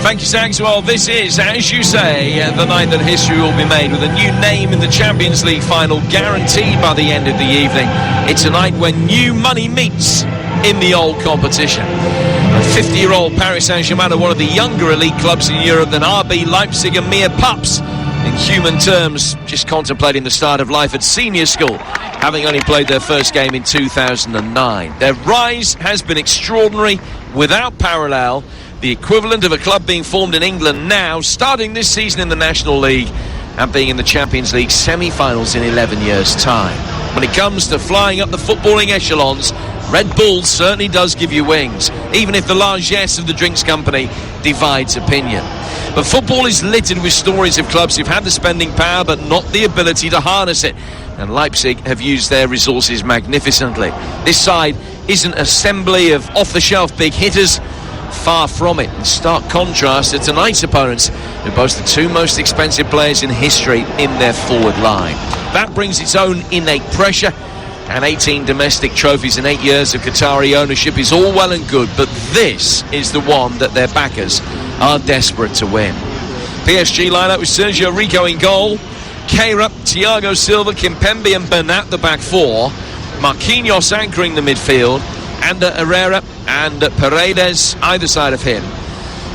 Thank you, Sags. Well, this is, as you say, the night that history will be made with a new name in the Champions League final guaranteed by the end of the evening. It's a night when new money meets in the old competition. A 50-year-old Paris Saint-Germain are one of the younger elite clubs in Europe than RB Leipzig, and mere pups in human terms, just contemplating the start of life at senior school, having only played their first game in 2009. Their rise has been extraordinary, without parallel, the equivalent of a club being formed in England now, starting this season in the National League and being in the Champions League semi-finals in 11 years' time. When it comes to flying up the footballing echelons, Red Bull certainly does give you wings, even if the largesse of the drinks company divides opinion. But football is littered with stories of clubs who've had the spending power but not the ability to harness it. And Leipzig have used their resources magnificently. This side isn't an assembly of off-the-shelf big hitters. Far from it. In stark contrast to tonight's opponents, who boast the two most expensive players in history in their forward line. That brings its own innate pressure, and 18 domestic trophies in 8 years of Qatari ownership is all well and good, but this is the one that their backers are desperate to win. PSG lineup with Sergio Rico in goal, Keira, Thiago Silva, Kimpembe and Bernat the back four, Marquinhos anchoring the midfield, Ander Herrera and Paredes either side of him.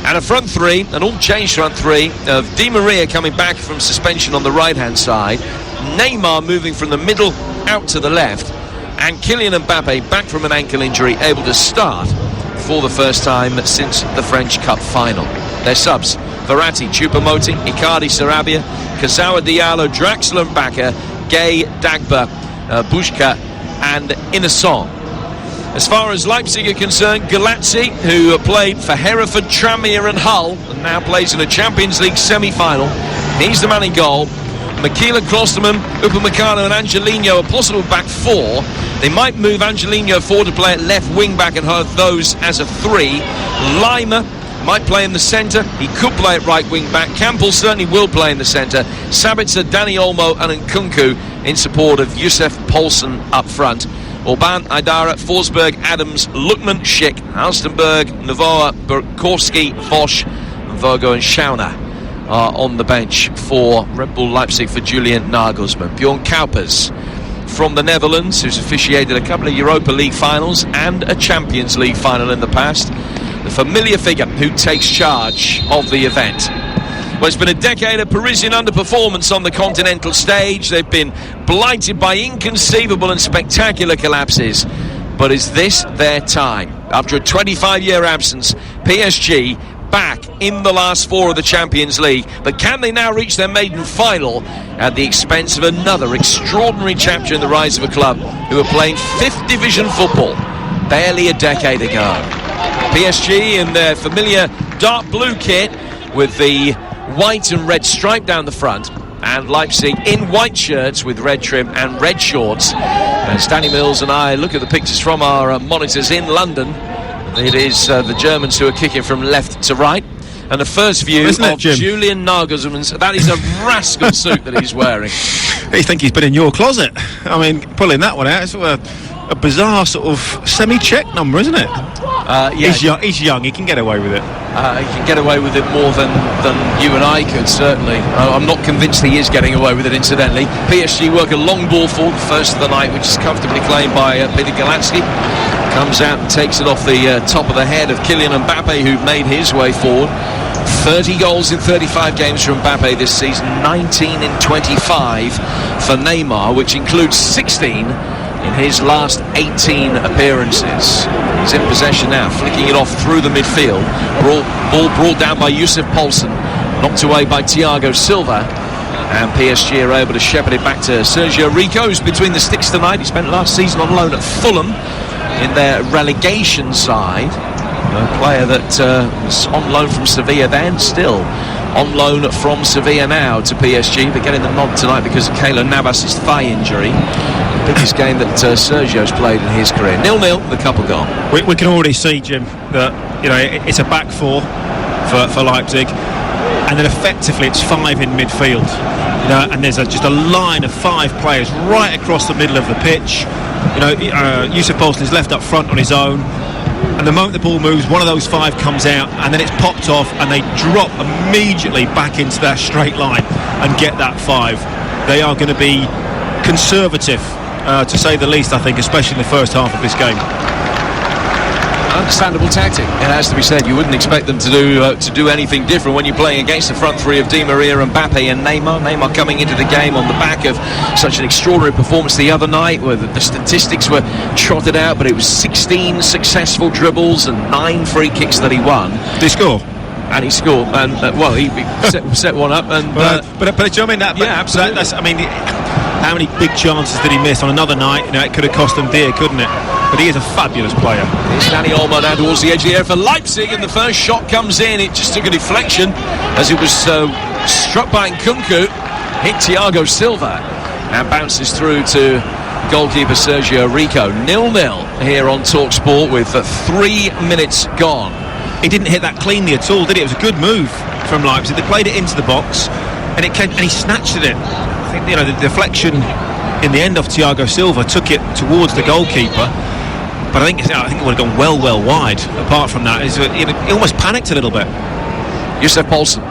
And a front three, an all-changed front three of Di Maria coming back from suspension on the right-hand side, Neymar moving from the middle out to the left, and Kylian Mbappe back from an ankle injury, able to start for the first time since the French Cup final. Their subs: Verratti, Choupo-Moting, Icardi, Sarabia, Kazawa, Diallo, Draxler, Mbaka, Gay, Dagba, Bushka and Innocent. As far as Leipzig are concerned, Galazzi, who played for Hereford, Tranmere and Hull, and now plays in a Champions League semi-final, he's the man in goal. Makila, Klosterman, Upamecano and Angelino a possible back four. They might move Angelino forward to play at left wing back and have those as a three. Lima might play in the centre. He could play at right wing back. Campbell certainly will play in the centre. Sabitzer, Dani Olmo and Nkunku in support of Yusuf Poulsen up front. Orban, Aidara, Forsberg, Adams, Lukman, Schick, Halstenberg, Novoa, Burkowski, Vosch, Vogo and Schauner are on the bench for Red Bull Leipzig for Julian Nagelsmann. Bjorn Kuipers from the Netherlands, who's officiated a couple of Europa League finals and a Champions League final in the past. The familiar figure who takes charge of the event. Well, it's been a decade of Parisian underperformance on the continental stage. They've been blighted by inconceivable and spectacular collapses. But is this their time? After a 25-year absence, PSG back in the last four of the Champions League. But can they now reach their maiden final at the expense of another extraordinary chapter in the rise of a club who were playing 5th division football barely a decade ago? PSG in their familiar dark blue kit with the white and red stripe down the front, and Leipzig in white shirts with red trim and red shorts. As Danny Mills and I look at the pictures from our monitors in London, it is the Germans who are kicking from left to right. And the first view of Julian Nagelsmann's, that is a rascal suit that he's wearing. You think he's been in your closet? I mean, pulling that one out, it's a bizarre sort of semi-check number, isn't it? Yeah. He's young, he can get away with it. He can get away with it more than you and I could, certainly. I'm not convinced he is getting away with it, incidentally. PSG work a long ball forward, first of the night, which is comfortably claimed by Peter Galazzi. Comes out and takes it off the top of the head of Kylian Mbappe, who made his way forward. 30 goals in 35 games for Mbappe this season, 19 in 25 for Neymar, which includes 16 in his last 18 appearances. He's in possession now, flicking it off through the midfield. Ball brought down by Yusuf Poulsen, knocked away by Thiago Silva, and PSG are able to shepherd it back to Sergio Rico, who's between the sticks tonight. He spent last season on loan at Fulham in their relegation side. A player that was on loan from Sevilla then, still on loan from Sevilla now to PSG, but getting the nod tonight because of Keylor Navas's thigh injury. The biggest game that Sergio's played in his career. 0-0, the couple gone. We can already see, Jim, that it's a back four for Leipzig, and then effectively it's five in midfield. And there's just a line of five players right across the middle of the pitch. Yusuf Poulsen is left up front on his own. and the moment the ball moves, one of those 5 comes out, and then it's popped off, and they drop immediately back into that straight line and get that 5. They are going to be conservative, to say the least, I think, especially in the first half of this game. Understandable tactic, it has to be said. You wouldn't expect them to do anything different when you're playing against the front three of Di Maria and Mbappe and Neymar. Neymar coming into the game on the back of such an extraordinary performance the other night, where the statistics were trotted out, but it was 16 successful dribbles and 9 free kicks that he won. Did he score? And he scored, and he set one up. And but do you know what I mean? Yeah, absolutely. How many big chances did he miss on another night? It could have cost him dear, couldn't it? But he is a fabulous player. It's Dani Olmo now towards the edge of the area for Leipzig, and the first shot comes in. It just took a deflection as it was struck by Nkunku, hit Thiago Silva, and bounces through to goalkeeper Sergio Rico. 0-0 here on TalkSport with 3 minutes gone. He didn't hit that cleanly at all, did he? It was a good move from Leipzig. They played it into the box, and he snatched at it. I think the deflection in the end of Thiago Silva took it towards the goalkeeper, but I think it would have gone well wide. Apart from that, he almost panicked a little bit. Josef Poulsen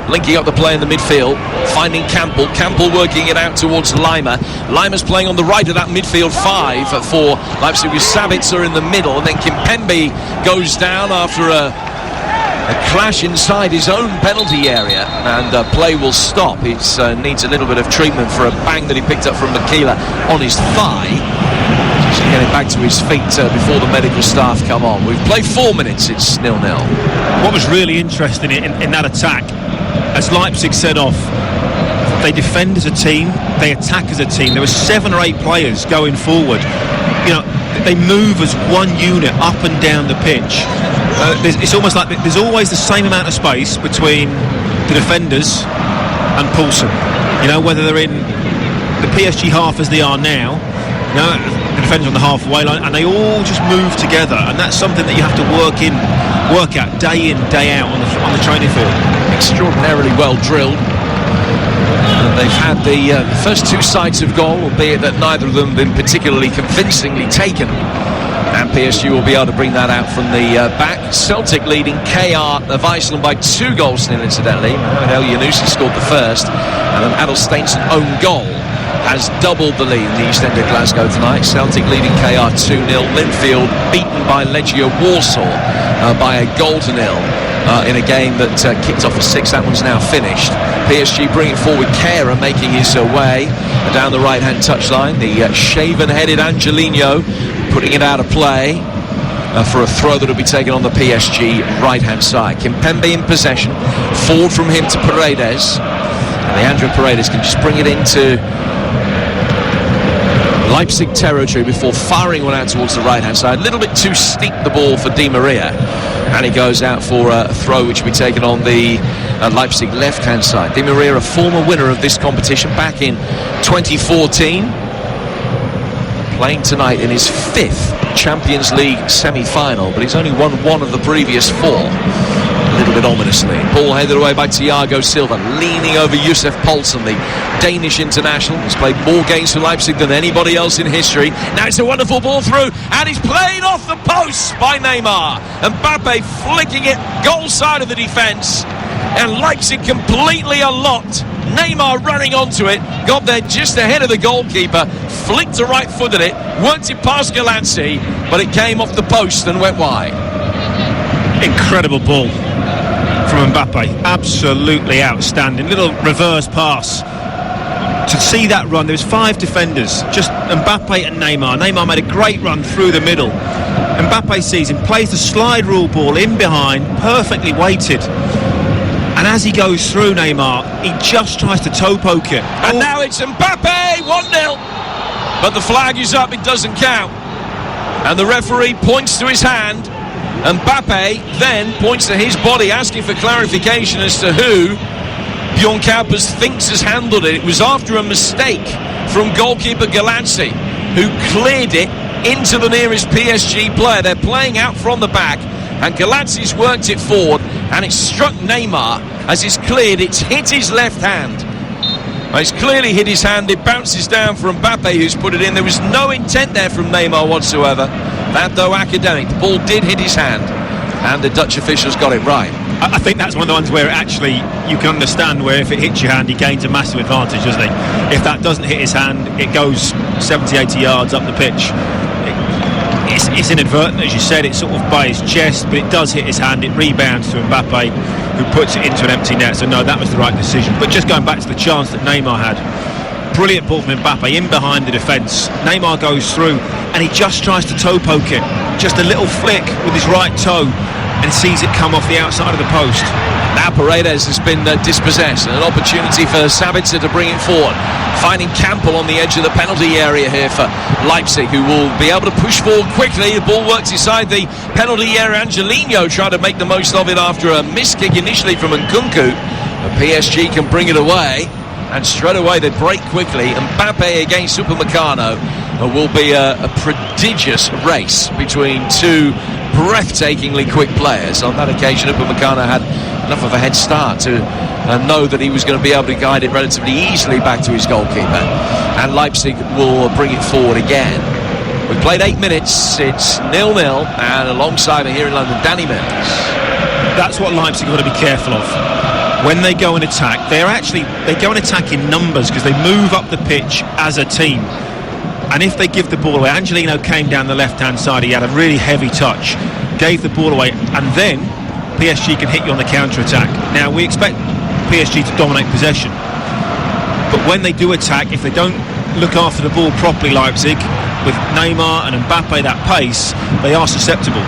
linking up the play in the midfield, finding Campbell working it out towards Lima. Lima's playing on the right of that midfield 5 for Leipzig, with Sabitzer in the middle, and then Kimpembe goes down after a clash inside his own penalty area, and play will stop. It needs a little bit of treatment for a bang that he picked up from Makila on his thigh. He's getting back to his feet before the medical staff come on. We've played 4 minutes, it's 0-0. What was really interesting in that attack, as Leipzig set off, they defend as a team, they attack as a team. There were 7 or 8 players going forward. They move as one unit up and down the pitch. It's almost like there's always the same amount of space between the defenders and Poulsen. Whether they're in the PSG half as they are now, the defenders on the halfway line, and they all just move together, and that's something that you have to work at day in, day out on the training field. Extraordinarily well drilled. They've had the first 2 sights of goal, albeit that neither of them have been particularly convincingly taken. And PSG will be able to bring that out from the back. Celtic leading KR of Iceland by 2 goals to nil, incidentally. El Yunusi scored the first, and an Adelstein's own goal has doubled the lead in the East End of Glasgow tonight. Celtic leading KR 2-0. Linfield beaten by Legia Warsaw by a goal to nil. In a game that kicked off at 6. That one's now finished. PSG bringing forward Kehrer, making his way down the right-hand touchline. The shaven-headed Angelino putting it out of play for a throw that will be taken on the PSG right-hand side. Kimpembe in possession. Forward from him to Paredes. And Leandro Paredes can just bring it into Leipzig territory before firing one out towards the right-hand side. A little bit too steep, the ball for Di Maria. And he goes out for a throw which will be taken on the Leipzig left-hand side. Di Maria, a former winner of this competition back in 2014. Playing tonight in his 5th Champions League semi-final, but he's only won 1 of the previous 4. A little bit ominously. Ball headed away by Thiago Silva, leaning over Josef Poulsen, the Danish international. He's played more games for Leipzig than anybody else in history. Now it's a wonderful ball through, and he's played off the post by Neymar. Mbappe flicking it goal side of the defence, and Leipzig completely unlocked. Neymar running onto it, got there just ahead of the goalkeeper, flicked a right-footed it, worked it past Galanzi, but it came off the post and went wide. Incredible ball from Mbappe, absolutely outstanding. Little reverse pass. To see that run, there was 5 defenders, just Mbappe and Neymar. Neymar made a great run through the middle. Mbappe sees him, plays the slide rule ball in behind, perfectly weighted. And as he goes through Neymar, he just tries to toe poke it. And now it's Mbappe, 1-0. But the flag is up, it doesn't count. And the referee points to his hand. Mbappe then points to his body, asking for clarification as to who Bjorn Kuipers thinks has handled it. It was after a mistake from goalkeeper Galanzi, who cleared it into the nearest PSG player. They're playing out from the back, and Galanzi's worked it forward, and it's struck Neymar as it's cleared. It's hit his left hand. It's clearly hit his hand. It bounces down for Mbappe, who's put it in. There was no intent there from Neymar whatsoever. That, though, academic. The ball did hit his hand, and the Dutch officials got it right. I think that's one of the ones where actually you can understand where if it hits your hand, he gains a massive advantage, doesn't he? If that doesn't hit his hand, it goes 70, 80 yards up the pitch. It's inadvertent, as you said. It's sort of by his chest, but it does hit his hand. It rebounds to Mbappe, who puts it into an empty net. So no, that was the right decision. But just going back to the chance that Neymar had, brilliant ball from Mbappe in behind the defence. Neymar goes through and he just tries to toe poke it, just a little flick with his right toe, and sees it come off the outside of the post. Now Paredes has been dispossessed, and an opportunity for Sabitzer to bring it forward, finding Campbell on the edge of the penalty area here for Leipzig, who will be able to push forward quickly. The ball works inside the penalty area. Angelino tried to make the most of it after a missed kick initially from Nkunku. The PSG can bring it away, and straight away they break quickly. Mbappe against Upamecano will be a prodigious race between two breathtakingly quick players. On that occasion, Upamecano had enough of a head start to know that he was going to be able to guide it relatively easily back to his goalkeeper, and Leipzig will bring it forward again. We've played 8 minutes, it's 0-0, and alongside me here in London, Danny Mills. That's what Leipzig got to be careful of. When they go and attack, they go and attack in numbers, because they move up the pitch as a team. And if they give the ball away, Angelino came down the left-hand side, he had a really heavy touch, gave the ball away, and then PSG can hit you on the counter-attack. Now, we expect PSG to dominate possession, but when they do attack, if they don't look after the ball properly, Leipzig, with Neymar and Mbappe that pace, they are susceptible.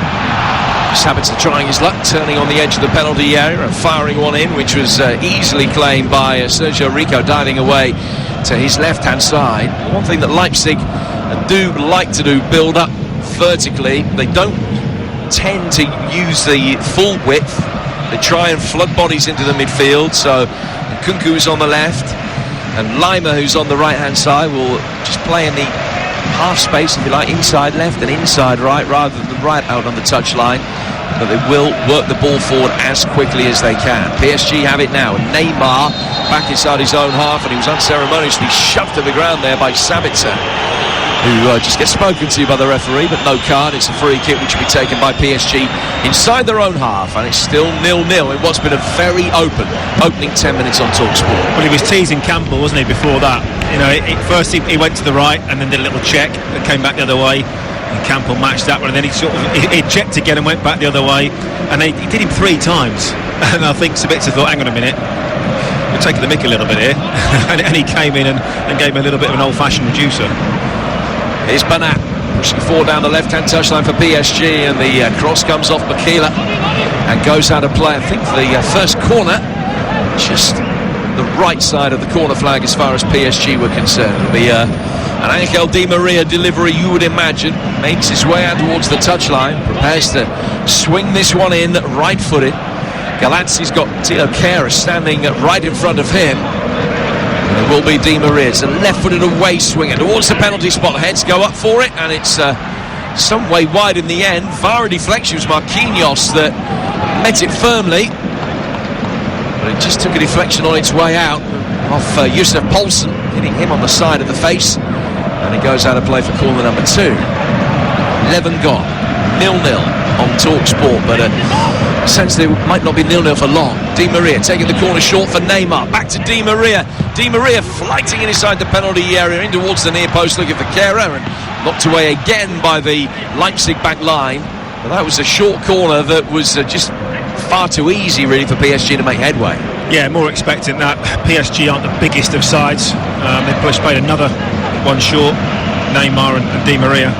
Sabitzer trying his luck, turning on the edge of the penalty area and firing one in, which was easily claimed by Sergio Rico, diving away to his left-hand side. One thing that Leipzig do like to do, build up vertically. They don't tend to use the full width. They try and flood bodies into the midfield. So Nkunku is on the left, and Lima, who's on the right-hand side, will just play in the half space, if you like, inside left and inside right, rather than right out on the touchline. But they will work the ball forward as quickly as they can. PSG have it now. Neymar back inside his own half, and he was unceremoniously shoved to the ground there by Sabitzer, who just gets spoken to by the referee, but no card. It's a free kick which will be taken by PSG inside their own half, and it's still 0-0 in what's been a very opening 10 minutes on TalkSport. Well, he was teasing Campbell, wasn't he, before that? You know, first he went to the right and then did a little check and came back the other way, and Campbell matched that one, and then he checked again and went back the other way, and he did him 3 times. And I think Sabitzer thought, hang on a minute, we're taking the mick a little bit here. and he came in and gave him a little bit of an old-fashioned reducer. Here's Banat pushing forward down the left-hand touchline for PSG, and the cross comes off Bakila and goes out of play. I think for the first corner, just the right side of the corner flag as far as PSG were concerned. It'll be an Angel Di Maria delivery, you would imagine. Makes his way out towards the touchline, prepares to swing this one in right-footed. Galazzi's got Tilo Kehrer standing right in front of him. It will be Di Maria. It's a left-footed away swinger towards the penalty spot. Heads go up for it, and it's some way wide in the end. VAR deflection was Marquinhos that met it firmly, but it just took a deflection on its way out off Yusuf Poulsen, hitting him on the side of the face, and it goes out of play for corner number 2. 11 gone, 0-0 on TalkSport, but sense they might not be 0-0 for long. Di Maria taking the corner short for Neymar. Back to Di Maria. Di Maria flighting in inside the penalty area, in towards the near post, looking for Kehrer, and knocked away again by the Leipzig back line. But that was a short corner that was just far too easy, really, for PSG to make headway. Yeah, more expecting that. PSG aren't the biggest of sides. They've played another one short, Neymar and Di Maria.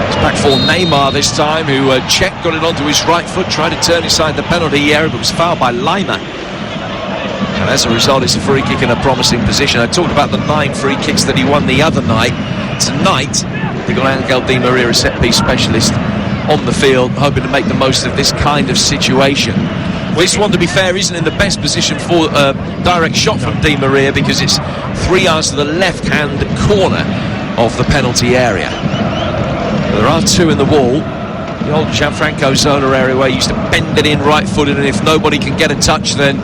It's back for Neymar this time, who checked, got it onto his right foot, tried to turn inside the penalty area, but was fouled by Lima. And as a result, it's a free kick in a promising position. I talked about the 9 free kicks that he won the other night. Tonight, they've got Angel Di Maria, a set-piece specialist, on the field, hoping to make the most of this kind of situation. This one, to be fair, isn't in the best position for a direct shot from Di Maria, because it's 3 yards to the left-hand corner of the penalty area. There are 2 in the wall. The old Gianfranco Zola area where he used to bend it in right-footed, and if nobody can get a touch, then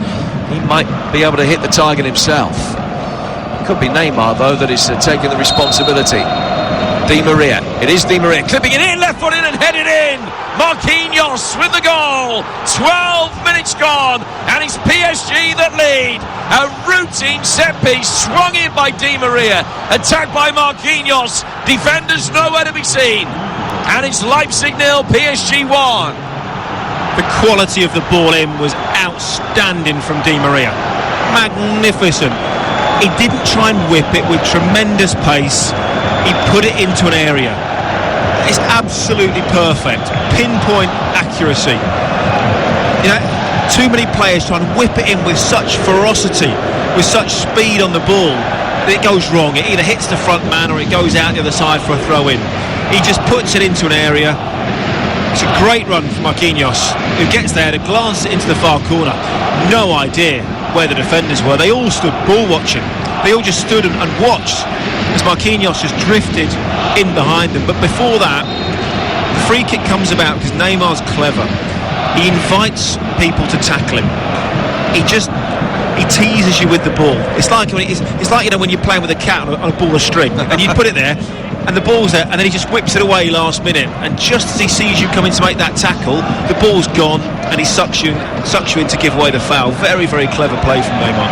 he might be able to hit the target himself. It could be Neymar, though, that is taking the responsibility. Di Maria. It is Di Maria clipping it in, left foot in and headed in. Marquinhos with the goal. 12 minutes gone, and it's PSG that lead. A routine set piece swung in by Di Maria, attacked by Marquinhos. Defenders nowhere to be seen, and it's Leipzig 0, PSG 1. The quality of the ball in was outstanding from Di Maria. Magnificent. He didn't try and whip it with tremendous pace. He put it into an area. It's absolutely perfect. Pinpoint accuracy. You know, too many players try and whip it in with such ferocity, with such speed on the ball, that it goes wrong. It either hits the front man or it goes out the other side for a throw in. He just puts it into an area. It's a great run from Marquinhos, who gets there to glance it into the far corner. No idea where the defenders were. They all stood ball watching. They all just stood and watched as Marquinhos just drifted in behind them. But before that, the free kick comes about because Neymar's clever. He invites people to tackle him. He teases you with the ball. It's like when when you're playing with a cat on a ball of string, and you put it there, and the ball's there, and then he just whips it away last minute. And just as he sees you coming to make that tackle, the ball's gone, and he sucks you in to give away the foul. Very, very clever play from Neymar.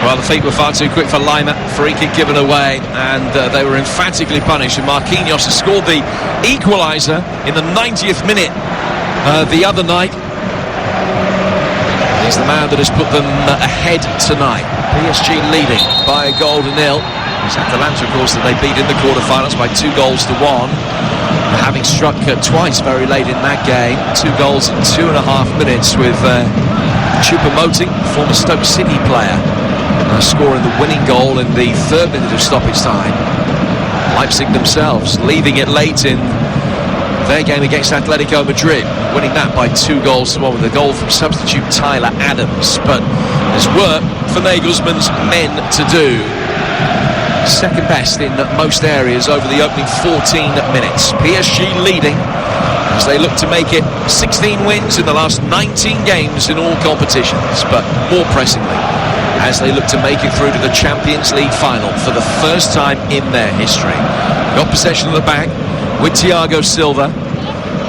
Well, the feet were far too quick for Lima. Free kick given away, and they were emphatically punished. And Marquinhos has scored the equaliser in the 90th minute the other night. He's the man that has put them ahead tonight. PSG leading by a goal to nil. It's Atalanta, of course, that they beat in the quarter-finals by 2-1, having struck twice very late in that game. 2 goals in 2.5 minutes, with Choupo-Moting, former Stoke City player, scoring the winning goal in the 3rd minute of stoppage time. Leipzig themselves leaving it late in their game against Atletico Madrid, winning that by 2-1 with a goal from substitute Tyler Adams. But there's work for Nagelsmann's men to do. Second best in most areas over the opening 14 minutes. PSG leading as they look to make it 16 wins in the last 19 games in all competitions, but more pressingly as they look to make it through to the Champions League final for the first time in their history. Got possession of the back with Thiago Silva,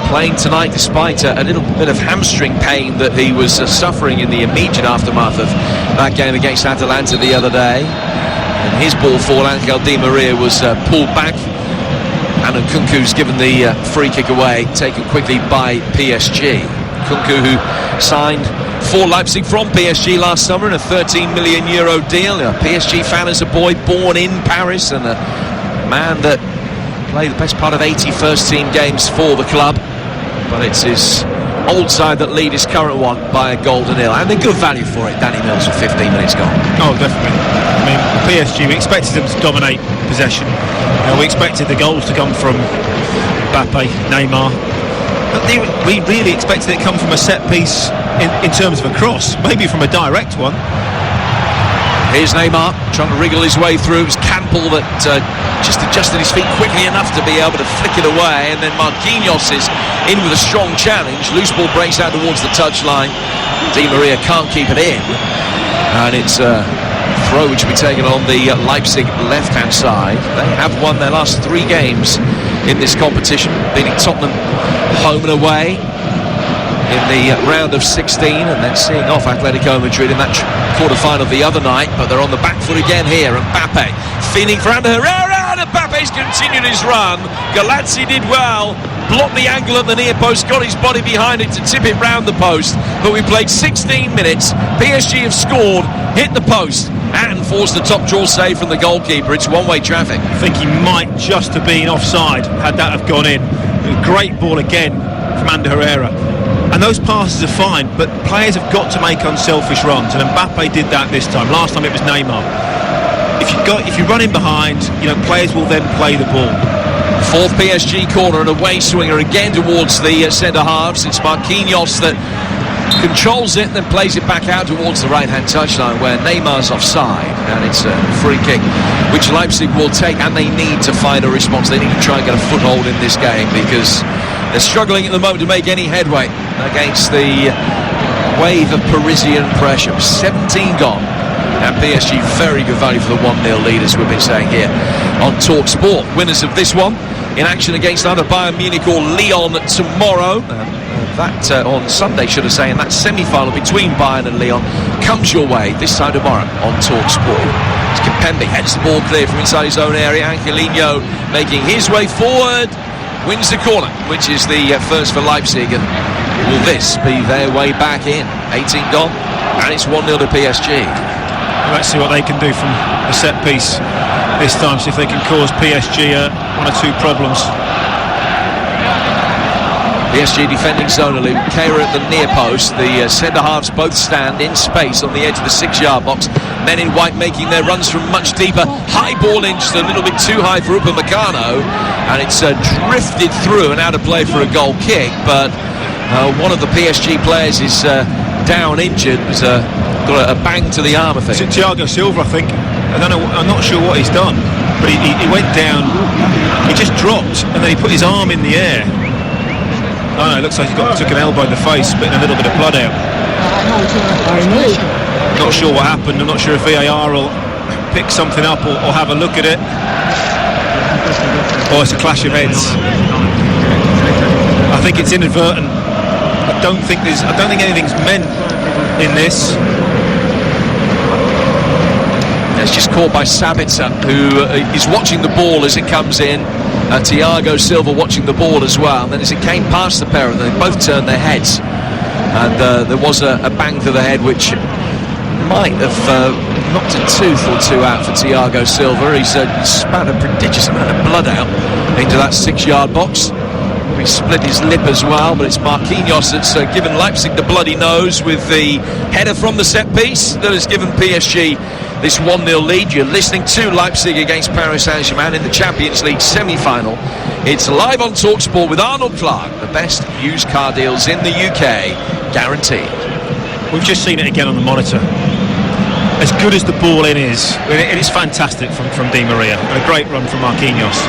playing tonight despite a little bit of hamstring pain that he was suffering in the immediate aftermath of that game against Atalanta the other day. And his ball for Angel Di Maria was pulled back, and Nkunku's given the free kick away, taken quickly by PSG. Nkunku, who signed for Leipzig from PSG last summer in a €13 million deal. A PSG fan as a boy, born in Paris, and a man that played the best part of 80 first-team games for the club. But it's his old side that lead his current one by a goal to nil, and they're good value for it. Danny Mills with 15 minutes gone. Oh, definitely. I mean, PSG, we expected them to dominate possession. We expected the goals to come from Mbappe, Neymar, but we really expected it to come from a set piece in terms of a cross, maybe from a direct one. Here's Neymar trying to wriggle his way through. It was Campbell that just adjusted his feet quickly enough to be able to flick it away, and then Marquinhos is in with a strong challenge. Loose ball breaks out towards the touchline. Di Maria can't keep it in, and it's a throw which will be taken on the Leipzig left-hand side. They have won their last 3 games in this competition, beating Tottenham home and away in the round of 16, and then seeing off Atletico Madrid in that quarter-final the other night. But they're on the back foot again here. Mbappe feeding for Ander Herrera, and Mbappe's continued his run. Galazzi did well, blocked the angle at the near post, got his body behind it to tip it round the post. But we played 16 minutes. PSG have scored, hit the post, and forced the top draw save from the goalkeeper. It's one-way traffic. I think he might just have been offside had that have gone in. A great ball again from Ander Herrera. And those passes are fine, but players have got to make unselfish runs, and Mbappe did that this time. Last time it was Neymar. If you run in behind, players will then play the ball. 4th PSG corner, and away swinger again towards the centre halves. It's Marquinhos that controls it, then plays it back out towards the right-hand touchline where Neymar's offside, and it's a free kick which Leipzig will take, and they need to find a response. They need to try and get a foothold in this game because they're struggling at the moment to make any headway against the wave of Parisian pressure. 17 gone, and PSG very good value for the 1-0 lead, as we've been saying here on Talk Sport. Winners of this one, in action against either Bayern Munich or Lyon tomorrow. That on Sunday, should I say, and that semi-final between Bayern and Lyon comes your way this time tomorrow on TalkSport. It's Kimpembe heads the ball clear from inside his own area. Angelino making his way forward, wins the corner, which is the first for Leipzig. And will this be their way back in? 18 gone, and it's 1-0 to PSG. Let's see what they can do from the set piece this time, see if they can cause PSG one or two problems. PSG defending zonally, Kehrer at the near post. The centre-halves both stand in space on the edge of the 6-yard box. Men in white making their runs from much deeper. High ball in, just a little bit too high for Upamecano, and it's drifted through and out of play for a goal kick. But one of the PSG players is down injured. There's got a bang to the arm, I think. It's Thiago Silva, I think. I don't know. I'm not sure what he's done, but he went down. He just dropped, and then he put his arm in the air. Oh no, it looks like he took an elbow in the face, spitting a little bit of blood out. Not sure what happened. I'm not sure if VAR will pick something up or have a look at it. Oh, it's a clash of heads. I think it's inadvertent. I don't think anything's meant in this. It's just caught by Sabitzer, who is watching the ball as it comes in. Thiago Silva watching the ball as well. And then as it came past the pair of them, they both turned their heads. And there was a bang to the head, which might have knocked a tooth or two out for Thiago Silva. He's spat a prodigious amount of blood out into that 6-yard box. He split his lip as well, but it's Marquinhos that's given Leipzig the bloody nose with the header from the set piece that has given PSG this 1-0 lead. You're listening to Leipzig against Paris Saint-Germain in the Champions League semi-final. It's live on TalkSport with Arnold Clark. The best used car deals in the UK, guaranteed. We've just seen it again on the monitor. As good as the ball in is, it is fantastic from Di Maria. And a great run from Marquinhos.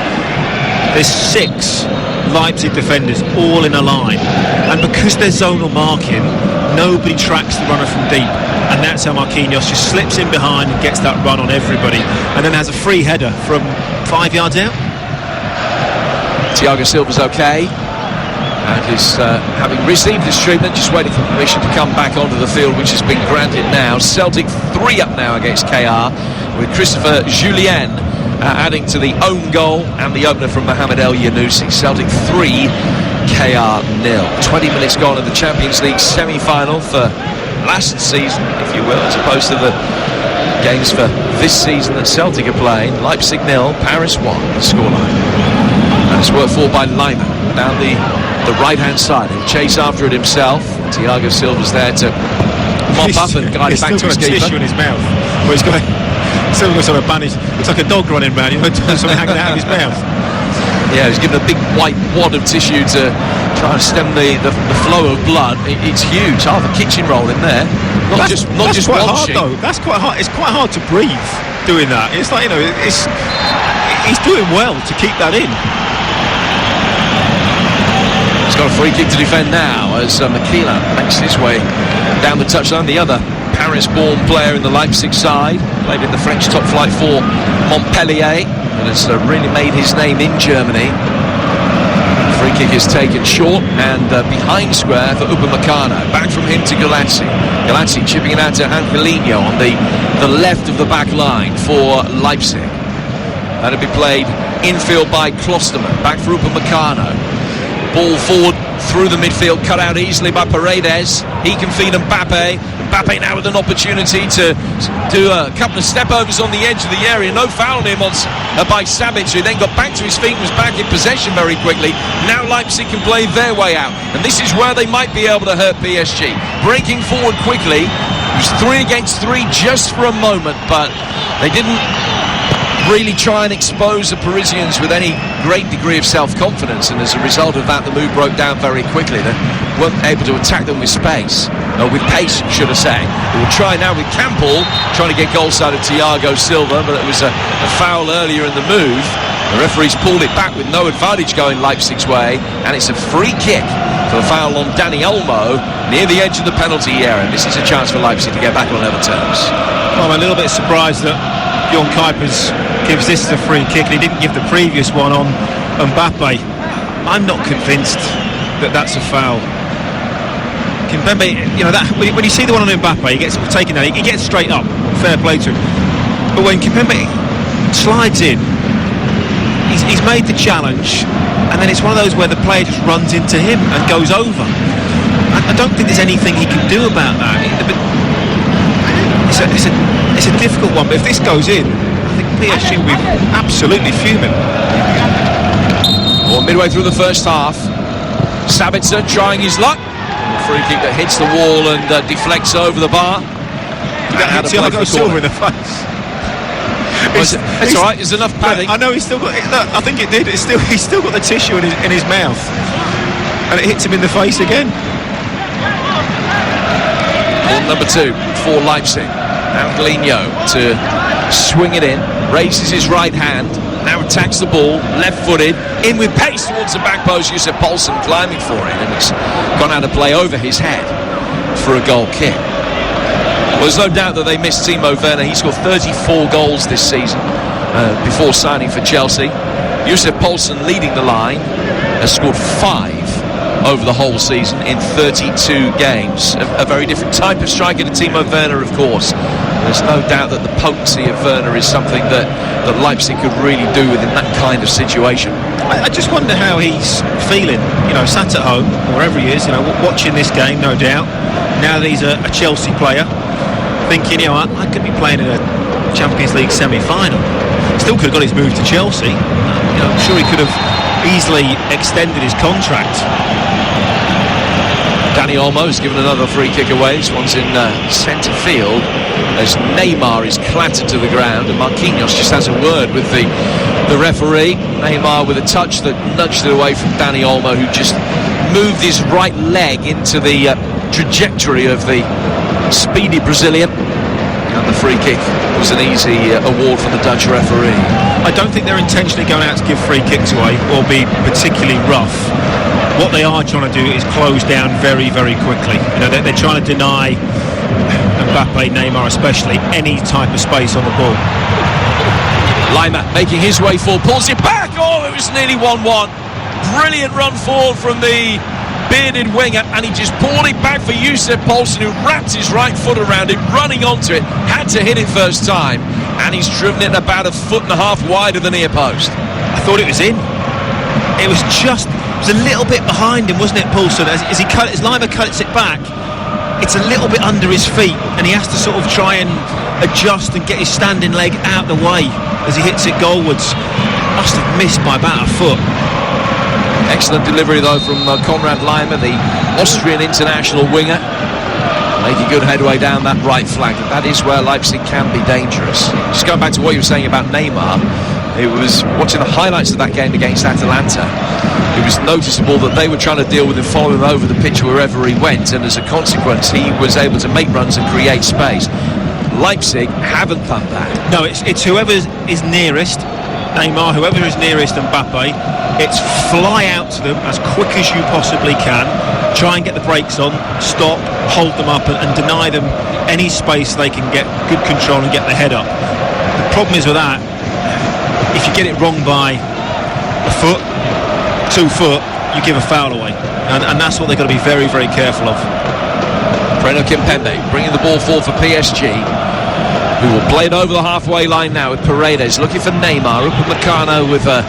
There's 6 Leipzig defenders all in a line, and because they're zonal marking, nobody tracks the runner from deep, and that's how Marquinhos just slips in behind and gets that run on everybody, and then has a free header from 5 yards out. Thiago Silva's okay, and is having received his treatment, just waiting for permission to come back onto the field, which has been granted now. Celtic 3 up now against KR, with Christopher Julien adding to the own goal and the opener from Mohamed El Yanoussi. Celtic 3, KR 0. 20 minutes gone in the Champions League semi-final for last season, if you will, as opposed to the games for this season that Celtic are playing. Leipzig 0, Paris 1, the scoreline. And it's worked for by Lyman down the right-hand side. He'll chase after it himself. Thiago Silva's there to mop up and guide it back to his keeper. He's still got a tissue in his mouth. Well, he's got Silva's sort of bandage. Looks like a dog running around, something hanging out of his mouth. Yeah, he's given a big white wad of tissue to try and stem the flow of blood. It's huge. Half a kitchen roll in there. Not just quite one hard, sheet. though. That's quite hard. It's quite hard to breathe doing that. It's like, he's doing well to keep that in. He's got a free kick to defend now as Makila makes his way down the touchline. The other Paris-born player in the Leipzig side, played in the French top flight for Montpellier, and has really made his name in Germany. Free kick is taken short and behind square for Upamecano. Back from him to Galazzi. Galazzi chipping it out to Angelino on the left of the back line for Leipzig. That'll be played infield by Klosterman. Back for Upamecano. Ball forward through the midfield, cut out easily by Paredes. He can feed Mbappe. Mbappe now with an opportunity to do a couple of step-overs on the edge of the area. No foul on him by Savic, who then got back to his feet and was back in possession very quickly. Now Leipzig can play their way out, and this is where they might be able to hurt PSG. Breaking forward quickly. It was 3 against 3 just for a moment, but they didn't really try and expose the Parisians with any great degree of self-confidence, and as a result of that the move broke down very quickly. They weren't able to attack them with pace, should I say. They will try now with Campbell trying to get goal side of Thiago Silva, but it was a foul earlier in the move. The referee's pulled it back with no advantage going Leipzig's way, and it's a free kick for the foul on Dani Olmo near the edge of the penalty area. This is a chance for Leipzig to get back on level terms. Well, I'm a little bit surprised that Bjorn Kuipers gives this as a free kick, and he didn't give the previous one on Mbappe, I'm not convinced that that's a foul. Kimpembe, that when you see the one on Mbappe, he gets taken down, he gets straight up, fair play to him. But when Kimpembe slides in, he's made the challenge, and then it's one of those where the player just runs into him and goes over. I don't think there's anything he can do about that. It's a difficult one, but if this goes in, I think PSG will be absolutely fuming. Well, midway through the first half, Sabitzer trying his luck. A free kick that hits the wall and deflects over the bar. That Thiago Silva in the face. It's all right. There's enough padding. I know he's still got. Look, I think it did. He's still got the tissue in his mouth, and it hits him in the face again. Ball number 2 for Leipzig. Angelino to swing it in, raises his right hand, now attacks the ball, left-footed, in with pace towards the back post. Josef Poulsen climbing for it, and it's gone out of play over his head for a goal kick. Well, there's no doubt that they missed Timo Werner. He scored 34 goals this season before signing for Chelsea. Josef Poulsen leading the line has scored 5 over the whole season in 32 games. A very different type of striker to Timo Werner, of course. There's no doubt that the potency of Werner is something that Leipzig could really do within that kind of situation. I just wonder how he's feeling, sat at home, wherever he is, watching this game, no doubt. Now that he's a Chelsea player, thinking, I could be playing in a Champions League semi-final. Still could have got his move to Chelsea. I'm sure he could have easily extended his contract. Dani Olmo has given another free kick away. This one's in centre field as Neymar is clattered to the ground, and Marquinhos just has a word with the referee. Neymar with a touch that nudged it away from Dani Olmo, who just moved his right leg into the trajectory of the speedy Brazilian. And the free kick was an easy award for the Dutch referee. I don't think they're intentionally going out to give free kicks away or be particularly rough. What they are trying to do is close down very, very quickly. They're trying to deny Mbappe, Neymar especially, any type of space on the ball. Lima making his way forward, pulls it back. Oh, it was nearly 1-1. Brilliant run forward from the bearded winger, and he just pulled it back for Josef Poulsen, who wrapped his right foot around it, running onto it, had to hit it first time, and he's driven it about 1.5 feet wide of the near post. I thought it was in. It was a little bit behind him, wasn't it, Poulsen? As Lima cuts it back, it's a little bit under his feet, and he has to sort of try and adjust and get his standing leg out the way as he hits it goalwards. Must have missed by about a foot. Excellent delivery though from Konrad Laimer, the Austrian international winger, making good headway down that right flank. That is where Leipzig can be dangerous. Just going back to what you were saying about Neymar, it was watching the highlights of that game against Atalanta. It was noticeable that they were trying to deal with him, follow him over the pitch wherever he went, and as a consequence he was able to make runs and create space. Leipzig haven't done that. No, it's whoever is nearest, Neymar, whoever is nearest Mbappe, it's fly out to them as quick as you possibly can, try and get the brakes on, stop, hold them up and deny them any space they can get good control and get their head up. The problem is with that, if you get it wrong by a foot, 2 foot, you give a foul away, and that's what they've got to be very, very careful of. Breno Kimpembe bringing the ball forward for PSG, who will play it over the halfway line now with Paredes looking for Neymar. Upamecano with a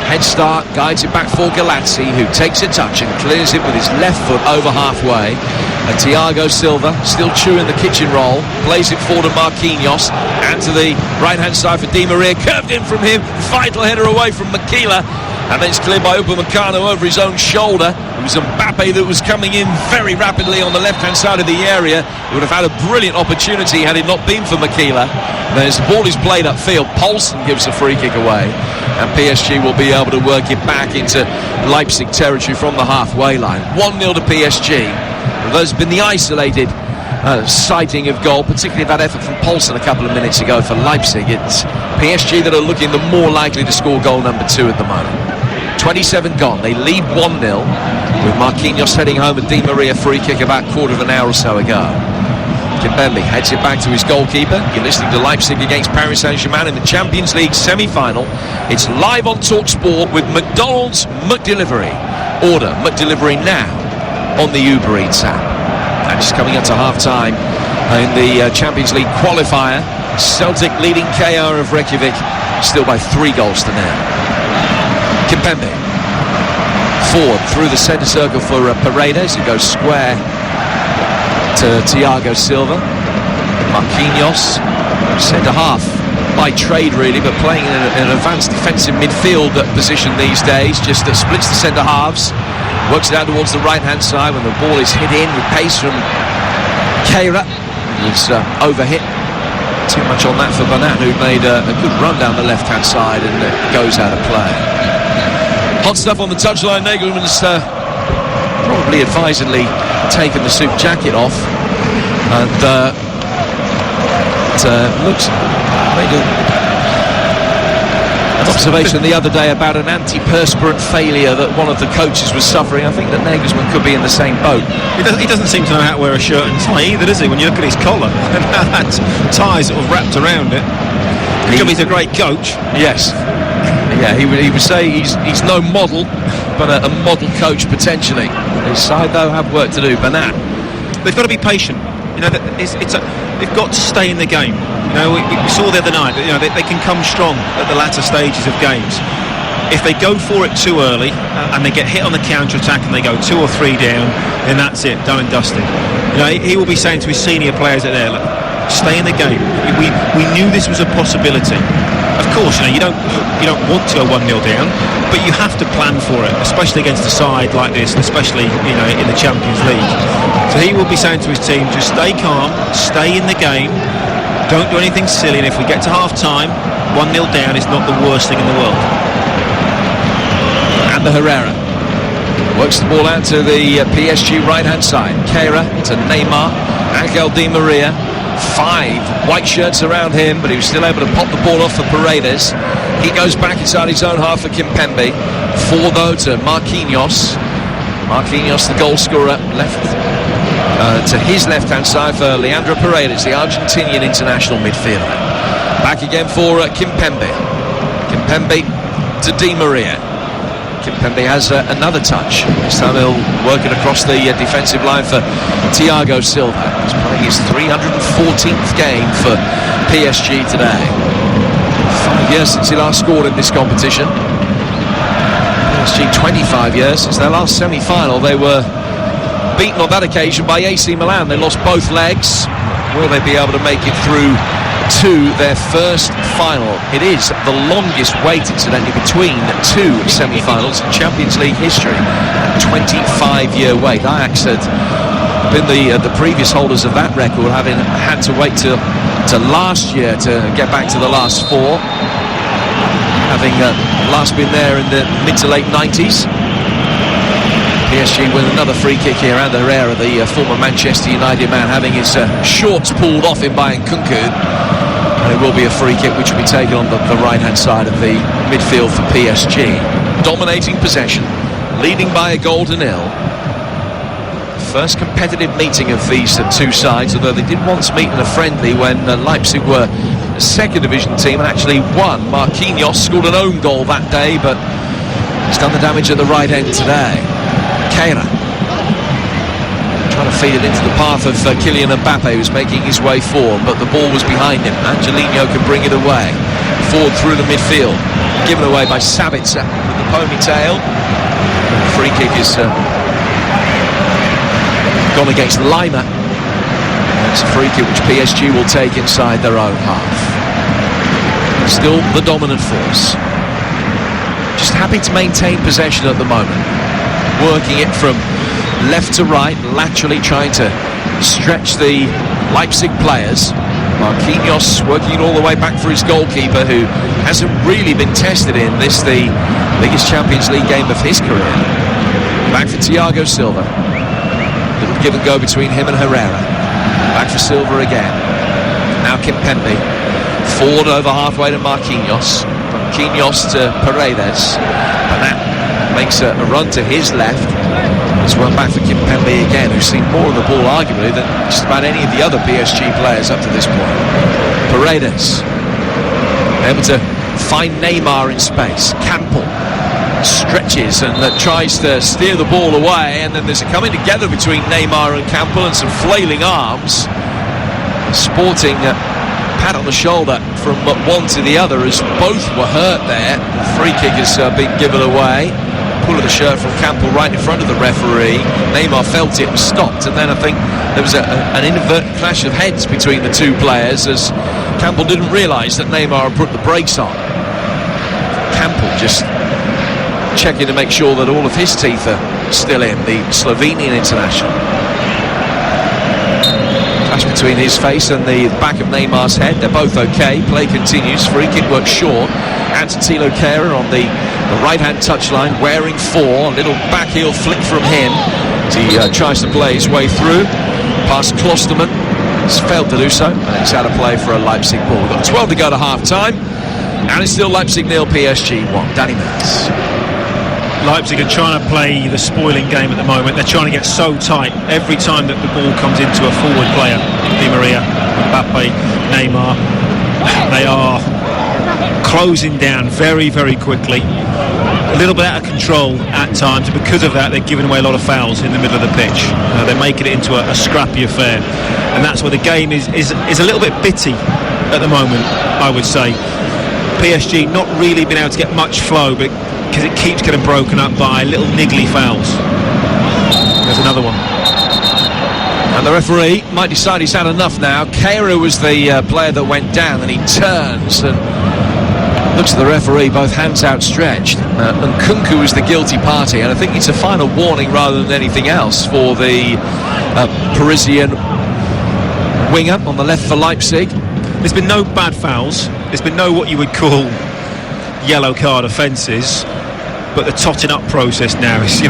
head start, guides it back for Galazzi, who takes a touch and clears it with his left foot over halfway. And Thiago Silva still chewing the kitchen roll, plays it forward to Marquinhos, and to the right hand side for Di Maria, curved in from him, vital header away from Makila, and then it's cleared by Upamecano over his own shoulder. It was Mbappe that was coming in very rapidly on the left hand side of the area. He would have had a brilliant opportunity had it not been for Makila. Then as the ball is played upfield, Poulsen gives the free kick away, and PSG will be able to work it back into Leipzig territory from the halfway line. 1-0 to PSG. There's been the isolated sighting of goal, particularly that effort from Poulsen a couple of minutes ago for Leipzig. It's PSG that are looking the more likely to score goal number 2 at the moment. 27 gone, they lead 1-0 with Marquinhos heading home a Di Maria free kick about 1/4 hour or so ago. Kimpembe heads it back to his goalkeeper. You're listening to Leipzig against Paris Saint-Germain in the Champions League semi-final. It's live on TalkSport with McDonald's McDelivery. Order McDelivery now on the Uber Eats app. And it's coming up to half-time in the Champions League qualifier. Celtic leading KR of Reykjavik still by 3 goals to nil. Kimpembe forward through the centre circle for Paredes, who goes square to Thiago Silva. Marquinhos, centre half by trade really, but playing in an advanced defensive midfield position these days, just splits the centre halves, works it out towards the right hand side when the ball is hit in with pace from Keira. He's overhit. Too much on that for Bernat, who made a good run down the left hand side and goes out of play. Hot stuff on the touchline. Nagelman's probably advisedly taken the suit jacket off, and made an observation the other day about an antiperspirant failure that one of the coaches was suffering. I think that Nagelsmann could be in the same boat. He doesn't seem to know how to wear a shirt and tie either, does he? When you look at his collar and how that tie sort of wrapped around it. He's a great coach. Yes. Yeah, he would say he's no model, but a model coach potentially. His side though have work to do. Bernat, they've got to be patient. You know, they've got to stay in the game. You know, we saw the other night that, you know, they can come strong at the latter stages of games. If they go for it too early and they get hit on the counter-attack and they go 2 or 3 down, then that's it, done and dusted. You know, he will be saying to his senior players out there, look, stay in the game. We knew this was a possibility. Of course, you know, you don't want to go 1-0 down, but you have to plan for it, especially against a side like this, and especially, you know, in the Champions League. So he will be saying to his team, just stay calm, stay in the game, don't do anything silly, and if we get to half-time, 1-0 down is not the worst thing in the world. And the Herrera works the ball out to the PSG right-hand side. Keira to Neymar, Angel Di Maria. 5 white shirts around him, but he was still able to pop the ball off for Paredes. He goes back inside his own half for Kimpembe. 4 though to Marquinhos. Marquinhos, the goal scorer, left to his left-hand side for Leandro Paredes, the Argentinian international midfielder. Back again for Kimpembe. Kimpembe to Di Maria. Kimpembe has another touch. This time he'll work it across the defensive line for Thiago Silva. He's playing his 314th game for PSG today. 5 years since he last scored in this competition. PSG 25 years since their last semi-final. They were beaten on that occasion by AC Milan. They lost both legs. Will they be able to make it through to their first final? It is the longest wait, incidentally, between 2 semi-finals in Champions League history. A 25-year wait. Ajax had been the previous holders of that record, having had to wait to last year to get back to the last 4, having last been there in the mid to late 90s. PSG with another free kick here, and Herrera, the former Manchester United man, having his shorts pulled off him by Nkunku. And it will be a free kick which will be taken on the right-hand side of the midfield for PSG. Dominating possession, leading by a goal to nil. First competitive meeting of these 2 sides, although they did once meet in a friendly when Leipzig were a second division team and actually won. Marquinhos scored an own goal that day, but he's done the damage at the right end today. Keira trying to feed it into the path of Kylian Mbappe, who's making his way forward, but the ball was behind him. Angelino can bring it away. Forward through the midfield. Given away by Sabitzer with the ponytail. The free kick is gone against Lima. It's a free kick which PSG will take inside their own half. Still the dominant force. Just happy to maintain possession at the moment. Working it from left to right, laterally trying to stretch the Leipzig players. Marquinhos working it all the way back for his goalkeeper, who hasn't really been tested in this, the biggest Champions League game of his career. Back for Thiago Silva. Little give and go between him and Herrera. Back for Silva again. Now Kimpembe. Forward over halfway to Marquinhos. Marquinhos to Paredes. And that makes a run to his left. It's one back for Kimpembe again, who's seen more of the ball arguably than just about any of the other PSG players up to this point. Paredes able to find Neymar in space. Campbell stretches and tries to steer the ball away, and then there's a coming together between Neymar and Campbell and some flailing arms. Sporting pat on the shoulder from one to the other as both were hurt there. The free kick has been given away. Pull of the shirt from Campbell right in front of the referee. Neymar felt it and stopped, and then I think there was an inadvertent clash of heads between the two players as Campbell didn't realise that Neymar had put the brakes on. Campbell just checking to make sure that all of his teeth are still in, the Slovenian international. Clash between his face and the back of Neymar's head. They're both okay. Play continues. Free kick works short. Antilo Kehrer on the right-hand touchline, wearing 4. A little back heel flick from him as he tries to play his way through. Past Klosterman. He's failed to do so, and it's out of play for a Leipzig ball. We've got 12 to go to half-time, and it's still Leipzig 0, PSG 1. Danny Mills. Leipzig are trying to play the spoiling game at the moment. They're trying to get so tight every time that the ball comes into a forward player. Di Maria, Mbappe, Neymar. They are closing down very, very quickly. A little bit out of control at times, and because of that they're giving away a lot of fouls in the middle of the pitch. They're making it into a scrappy affair, and that's where the game is a little bit bitty at the moment, I would say. PSG not really been able to get much flow, but because it keeps getting broken up by little niggly fouls. There's another one. And the referee might decide he's had enough now. Kehrer was the player that went down, and he turns and looks at the referee, both hands outstretched. And Kunku is the guilty party, and I think it's a final warning rather than anything else for the Parisian winger on the left for Leipzig. There's been no bad fouls. There's been no what you would call yellow card offences, but the totting up process now is,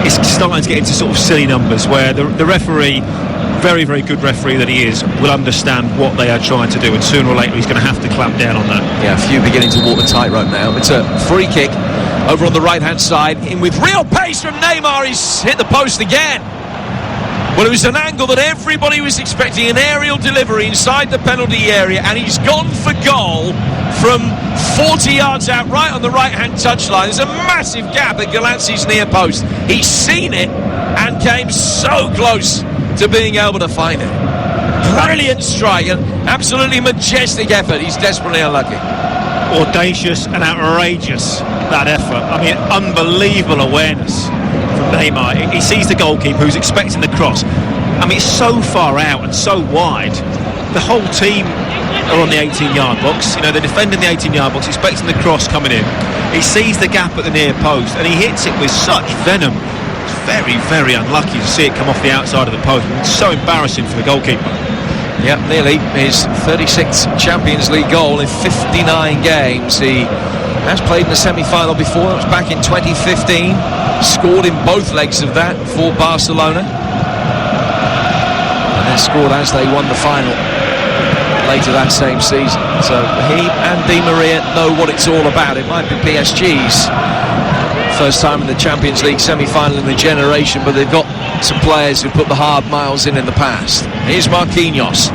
it's starting to get into sort of silly numbers where the referee, very, very good referee that he is, will understand what they are trying to do, and sooner or later he's going to have to clamp down on that. Yeah, a few beginning to walk the tightrope now. It's a free kick over on the right-hand side, in with real pace from Neymar. He's hit the post again. Well, it was an angle that everybody was expecting, an aerial delivery inside the penalty area, and he's gone for goal from 40 yards out, right on the right-hand touchline. There's a massive gap at Galanzi's near post. He's seen it and came so close to being able to find it. Brilliant strike, an absolutely majestic effort. He's desperately unlucky. Audacious and outrageous, that effort. I mean, unbelievable awareness from Neymar. He sees the goalkeeper who's expecting the cross. I mean, it's so far out and so wide. The whole team are on the 18-yard box. They're defending the 18-yard box, expecting the cross coming in. He sees the gap at the near post and he hits it with such venom. It's very, very unlucky to see it come off the outside of the post. It's so embarrassing for the goalkeeper. Yep, nearly his 36th Champions League goal in 59 games. He has played in the semi-final before. It was back in 2015. Scored in both legs of that for Barcelona. And then scored as they won the final later that same season. So he and Di Maria know what it's all about. It might be PSG's first time in the Champions League semi-final in the generation, but they've got some players who put the hard miles in the past. Here's Marquinhos.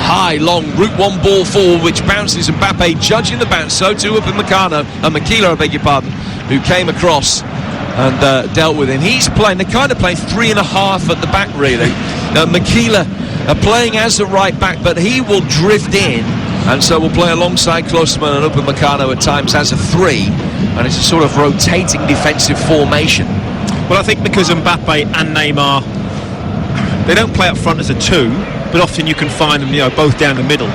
High, long, route one ball forward, which bounces. Mbappe judging the bounce. So too Upamecano, Makila, I beg your pardon, who came across and dealt with him. He's playing, they're kind of playing 3.5 at the back, really. Makila playing as a right back, but he will drift in, and so we'll play alongside Klosterman and Upamecano at times as a 3, and it's a sort of rotating defensive formation. Well, I think because Mbappe and Neymar, they don't play up front as a 2, but often you can find them, both down the middle,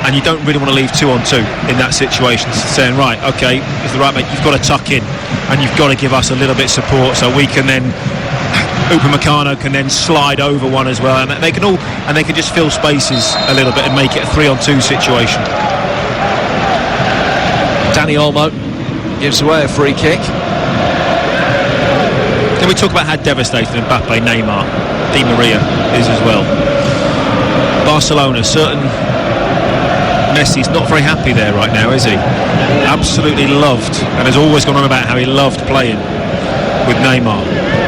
and you don't really want to leave 2 on 2 in that situation. So saying, right, okay, as the right back, you've got to tuck in, and you've got to give us a little bit of support, so we can then, Upamecano can then slide over one as well, and they can just fill spaces a little bit and make it a 3 on 2 situation. Dani Olmo gives away a free kick. Then we talk about how devastating Mbappe, Neymar, Di Maria is as well. Barcelona, certain Messi's not very happy there right now, is he? Absolutely loved, and has always gone on about how he loved playing with Neymar.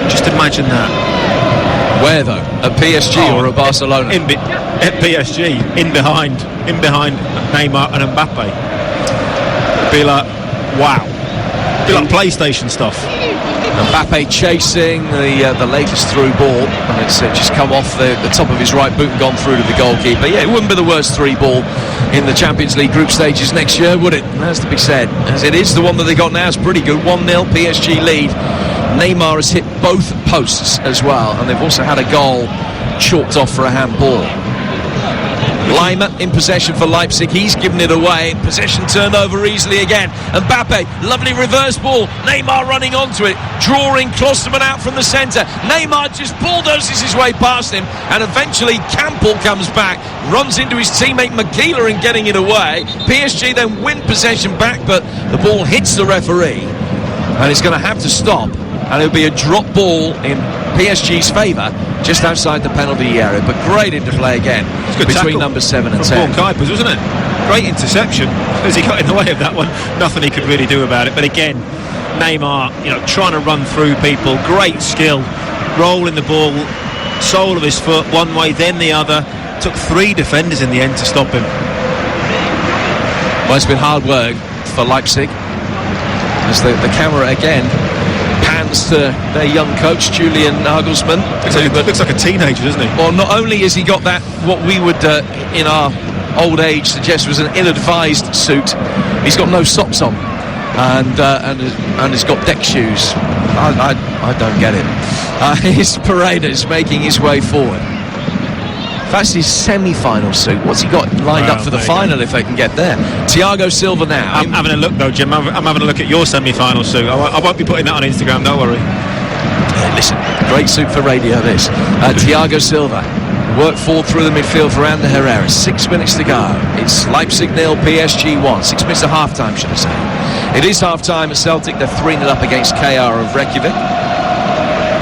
Just imagine that. Where though? At PSG or at Barcelona? At PSG, in behind Neymar and Mbappe. It'd be like, wow. It'd be like PlayStation stuff. Mbappe chasing the latest through ball, and it's just come off the top of his right boot and gone through to the goalkeeper. Yeah, it wouldn't be the worst 3 ball in the Champions League group stages next year, would it? Has to be said. As it is, the one that they got now is pretty good. 1-0 PSG lead. Neymar has hit both posts as well, and they've also had a goal chalked off for a handball. Lima in possession for Leipzig. He's given it away. Possession turned over easily again. Mbappe, lovely reverse ball. Neymar running onto it, drawing Klosterman out from the centre. Neymar just bulldozes his way past him, and eventually Campbell comes back, runs into his teammate Magila and getting it away. PSG then win possession back, but the ball hits the referee, and it's going to have to stop, and it'll be a drop ball in PSG's favour just outside the penalty area, but great interplay again between numbers 7 and 10. Paul Kuipers, wasn't it? Great interception. As he got in the way of that one, nothing he could really do about it. But again, Neymar, trying to run through people, great skill, rolling the ball, sole of his foot, one way then the other. Took 3 defenders in the end to stop him. Well, it's been hard work for Leipzig, as the camera again pans to their young coach Julian Nagelsmann. Looks like a teenager, doesn't he? Well, not only has he got that, what we would in our old age suggest was an ill-advised suit, he's got no socks on, and he's got deck shoes. I don't get it. His Paredes making his way forward. That's his semi-final suit. What's he got lined up for the final if they can get there? Thiago Silva now. I'm having a look though, Jim. I'm having a look at your semi-final suit. I won't be putting that on Instagram, don't worry. Listen, great suit for radio this. Thiago Silva worked forward through the midfield for Ander Herrera. 6 minutes to go. It's Leipzig 0, PSG 1. 6 minutes to half-time, should I say. It is half-time at Celtic. They're 3-0 up against KR of Reykjavik.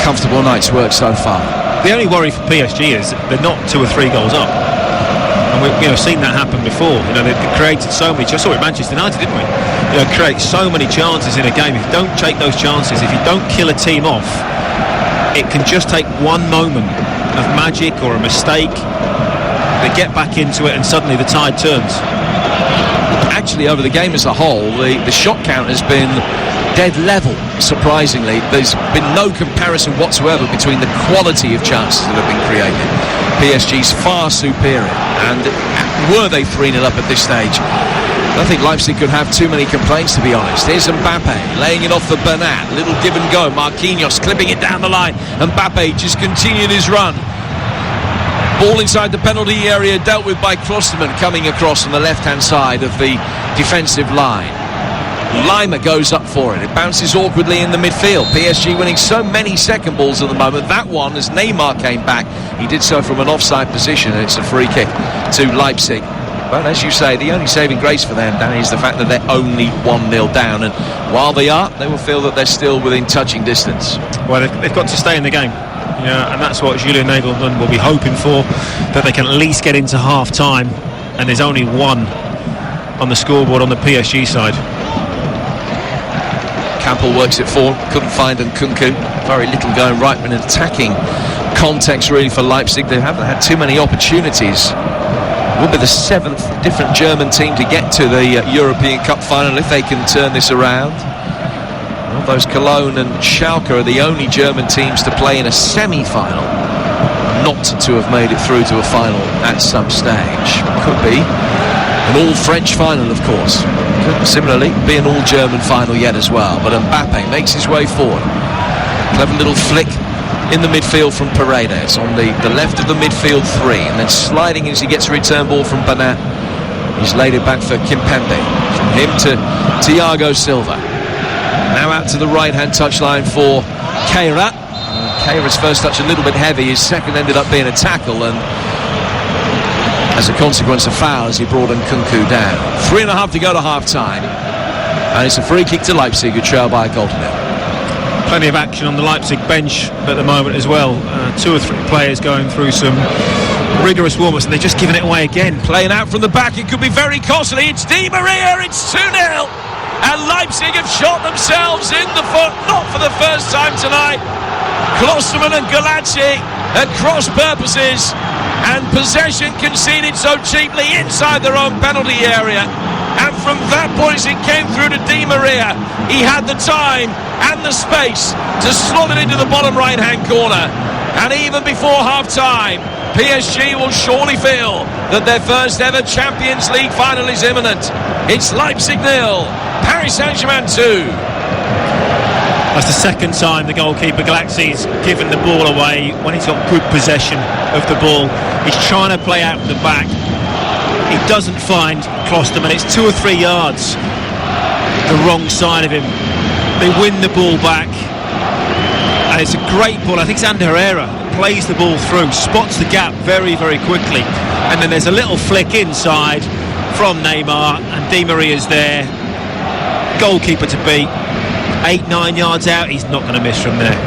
Comfortable night's work so far. The only worry for PSG is they're not 2 or 3 goals up, and we've seen that happen before. They've created so many. I saw it with Manchester United, didn't we? Create so many chances in a game. If you don't take those chances, if you don't kill a team off, it can just take one moment of magic or a mistake. They get back into it, and suddenly the tide turns. Actually, over the game as a whole, the shot count has been dead level, surprisingly. There's been no comparison whatsoever between the quality of chances that have been created. PSG's far superior, and were they 3-0 up at this stage, I think Leipzig could have too many complaints, to be honest. Here's Mbappe laying it off for Bernat. Little give and go. Marquinhos clipping it down the line. Mbappe just continued his run. Ball inside the penalty area, dealt with by Klosterman, coming across on the left-hand side of the defensive line. Lima goes up for it. It bounces awkwardly in the midfield. PSG winning so many second balls at the moment. That one, as Neymar came back, he did so from an offside position, and it's a free kick to Leipzig. But as you say, the only saving grace for them, Danny, is the fact that they're only 1-0 down, and while they are, they will feel that they're still within touching distance. Well, they've got to stay in the game. And that's what Julian Nagelsmann will be hoping for, that they can at least get into half-time, and there's only 1 on the scoreboard on the PSG side. Campbell works it forward, couldn't find Nkunku. Very little going right in an attacking context really for Leipzig. They haven't had too many opportunities. It will be the 7th different German team to get to the European Cup final if they can turn this around. Well, those Cologne and Schalke are the only German teams to play in a semi-final not to have made it through to a final at some stage. Could be an all-French final, of course. Could similarly be an all-German final yet as well. But Mbappe makes his way forward. Clever little flick in the midfield from Paredes on the left of the midfield 3, and then sliding as he gets a return ball from Bernat. He's laid it back for Kimpembe. From him to Thiago Silva. Now out to the right-hand touchline for Keira. Keira's first touch a little bit heavy. His second ended up being a tackle, and as a consequence of foul as he brought Nkunku down. 3.5 to go to half-time, and it's a free kick to Leipzig, who trail by a goal to 0. Plenty of action on the Leipzig bench at the moment as well. 2 or 3 players going through some rigorous warm-ups, and they're just giving it away again. Playing out from the back, it could be very costly. It's Di Maria, it's 2-0. and Leipzig have shot themselves in the foot, not for the first time tonight. Klostermann and Galazzi at cross purposes, and possession conceded so cheaply inside their own penalty area. And from that point, as it came through to Di Maria, he had the time and the space to slot it into the bottom right-hand corner. And even before half-time, PSG will surely feel that their first ever Champions League final is imminent. It's Leipzig 0, Paris Saint-Germain 2. That's the second time the goalkeeper Galazzi's given the ball away when he's got good possession of the ball. He's trying to play out the back. He doesn't find Klostermann. It's 2 or 3 yards the wrong side of him. They win the ball back, and it's a great ball. I think it's Ander Herrera plays the ball through, spots the gap very, very quickly, and then there's a little flick inside from Neymar, and Di Maria's there. Goalkeeper to beat. 8-9 yards out, he's not going to miss from there.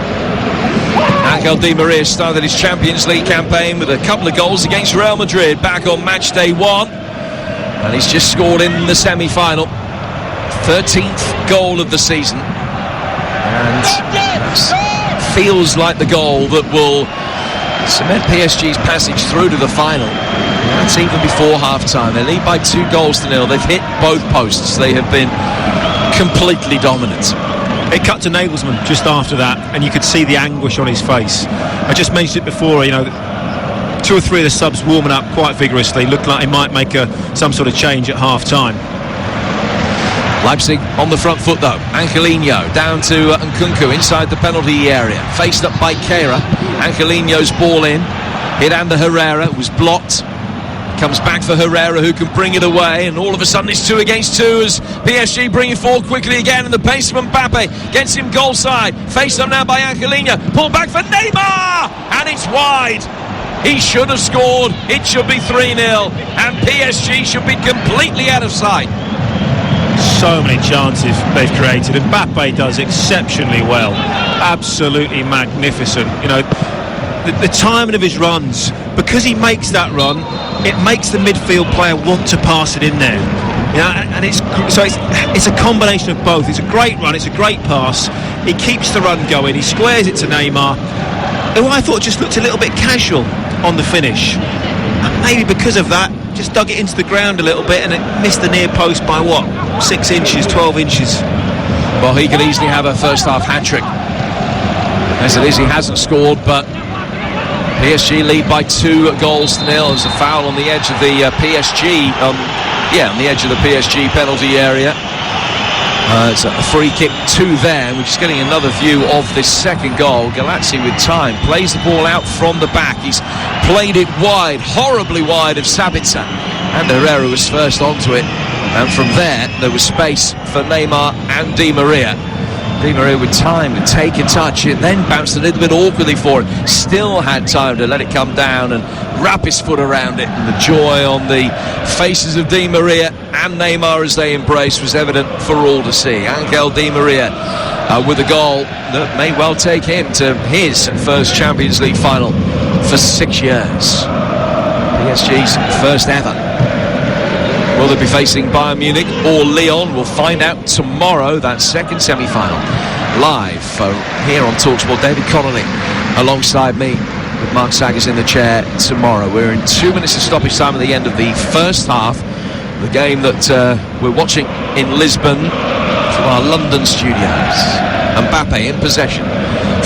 Angel Di Maria started his Champions League campaign with a couple of goals against Real Madrid back on match day 1, and he's just scored in the semi-final. 13th goal of the season, and feels like the goal that will cement PSG's passage through to the final. That's even before half-time. They lead by 2-0. They've hit both posts. They have been completely dominant. It cut to Nagelsmann just after that, and you could see the anguish on his face. I just mentioned it before, 2 or 3 of the subs warming up quite vigorously. Looked like they might make some sort of change at half-time. Leipzig on the front foot though. Angelino down to Nkunku inside the penalty area. Faced up by Kehrer. Angelino's ball in. Hit Ander Herrera, was blocked. Comes back for Herrera, who can bring it away, and all of a sudden it's 2 against 2 as PSG bring it forward quickly again, and the pace of Mbappe gets him goal side. Faced up now by Angelino. Pull back for Neymar, and it's wide. He should have scored. It should be 3-0, and PSG should be completely out of sight. So many chances they've created. Mbappe does exceptionally well. Absolutely magnificent. The timing of his runs, because he makes that run, it makes the midfield player want to pass it in there. And it's a combination of both. It's a great run, it's a great pass. He keeps the run going. He squares it to Neymar, who I thought just looked a little bit casual on the finish. And maybe because of that, just dug it into the ground a little bit, and it missed the near post by 6 inches, 12 inches. Well, he could easily have a first half hat-trick. As it is, he hasn't scored, but PSG lead by 2-0. There's a foul on the edge of the PSG, on the edge of the PSG penalty area. It's a free kick to them. We're just getting another view of this second goal. Galazzi with time plays the ball out from the back. He's played it wide, horribly wide of Sabitzer, and Herrera was first onto it, and from there was space for Neymar and Di Maria. Di Maria with time to take a touch. It then bounced a little bit awkwardly for him. Still had time to let it come down and wrap his foot around it. And the joy on the faces of Di Maria and Neymar as they embrace was evident for all to see. Angel Di Maria with a goal that may well take him to his first Champions League final for 6 years. PSG's first ever. Will they be facing Bayern Munich or Lyon? We'll find out tomorrow, that second semi-final. Live here on TalkSport, David Connolly alongside me with Mark Saggers in the chair tomorrow. We're in 2 minutes of stoppage time at the end of the first half. The game that we're watching in Lisbon from our London studios. Mbappe in possession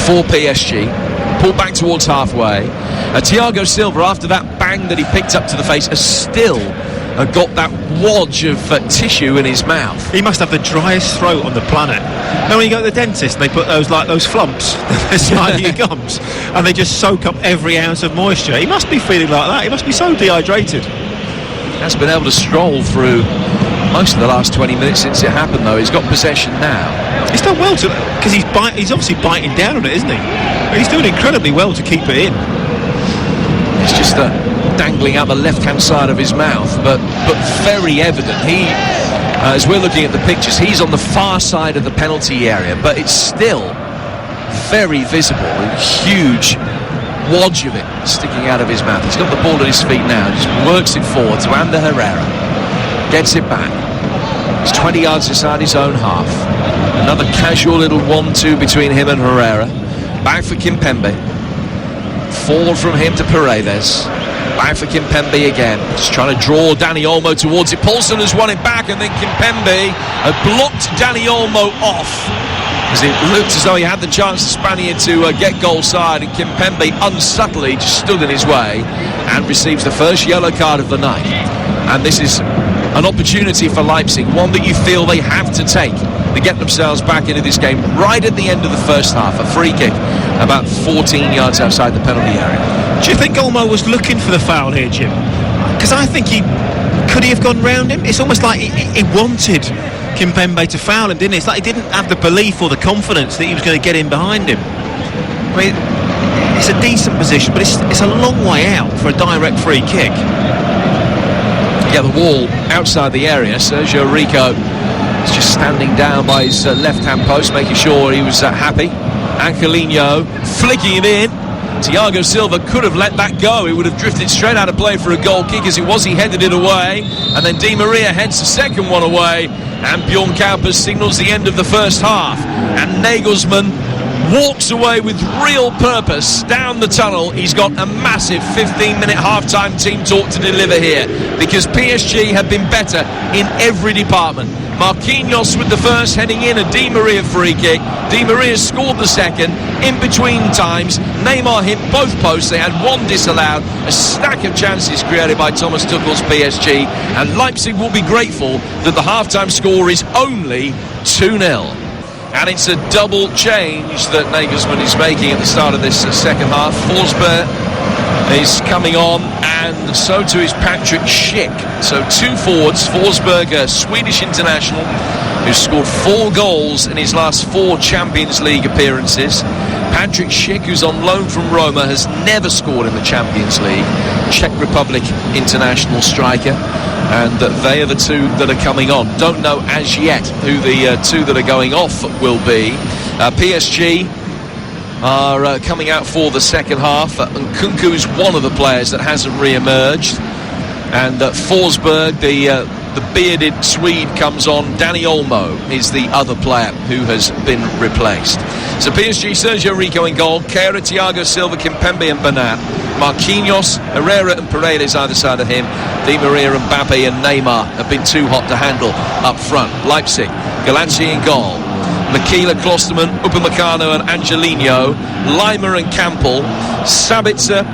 for PSG. Pulled back towards halfway. Thiago Silva, after that bang that he picked up to the face, has still got that wodge of tissue in his mouth. He must have the driest throat on the planet. Now when you go to the dentist, they put those flumps inside your gums, and they just soak up every ounce of moisture. He must be feeling like that. He must be so dehydrated. He has been able to stroll through most of the last 20 minutes since it happened, though. He's got possession now. He's done well because he's obviously biting down on it, isn't he? He's doing incredibly well to keep it in. It's just dangling out the left-hand side of his mouth, but very evident. He, as we're looking at the pictures, he's on the far side of the penalty area, but it's still very visible. A huge wodge of it sticking out of his mouth. He's got the ball at his feet now, just works it forward to Ander Herrera, gets it back. He's 20 yards inside his own half. Another casual little 1-2 between him and Herrera. Back for Kimpembe. Forward from him to Paredes. Back for Kimpembe again. Just trying to draw Dani Olmo towards it. Paulson has won it back, and then Kimpembe had blocked Dani Olmo off, as it looked as though he had the chance, the Spaniard, to get goal side, and Kimpembe unsubtly just stood in his way and receives the first yellow card of the night. And this is an opportunity for Leipzig, one that you feel they have to take to get themselves back into this game right at the end of the first half. A free kick about 14 yards outside the penalty area. Do you think Olmo was looking for the foul here, Jim? Because I think could he have gone round him? It's almost like he wanted Kimpembe to foul him, didn't he? It's like he didn't have the belief or the confidence that he was going to get in behind him. I mean, it's a decent position, but it's a long way out for a direct free kick. Yeah, the wall outside the area. Sergio Rico is just standing down by his left-hand post, making sure he was happy. Angelino flicking it in. Thiago Silva could have let that go. He would have drifted straight out of play for a goal kick. As it was, he headed it away, and then Di Maria heads the second one away, and Bjorn Kuipers signals the end of the first half, and Nagelsmann walks away with real purpose down the tunnel. He's got a massive 15-minute half-time team talk to deliver here, because PSG have been better in every department. Marquinhos with the first, heading in a Di Maria free kick. Di Maria scored the second. In between times, Neymar hit both posts. They had one disallowed. A stack of chances created by Thomas Tuchel's PSG, and Leipzig will be grateful that the half-time score is only 2-0. And it's a double change that Nagelsmann is making at the start of this second half. Forsberg is coming on, and so too is Patrick Schick. So two forwards. Forsberg, a Swedish international who scored 4 goals in his last 4 Champions League appearances. Patrick Schick, who's on loan from Roma, has never scored in the Champions League. Czech Republic international striker. And they are the two that are coming on. Don't know as yet who the two that are going off will be. PSG are coming out for the second half. Nkunku is one of the players that hasn't re-emerged. And Forsberg, the bearded Swede, comes on. Dani Olmo is the other player who has been replaced. So PSG, Sergio Rico in goal. Kehrer, Thiago Silva, Kimpembe and Bernat. Marquinhos, Herrera and Paredes either side of him. Di Maria, Mbappe and Neymar have been too hot to handle up front. Leipzig, Galanci in goal. Makila, Klosterman, Upamecano and Angelino. Lima and Campbell. Sabitzer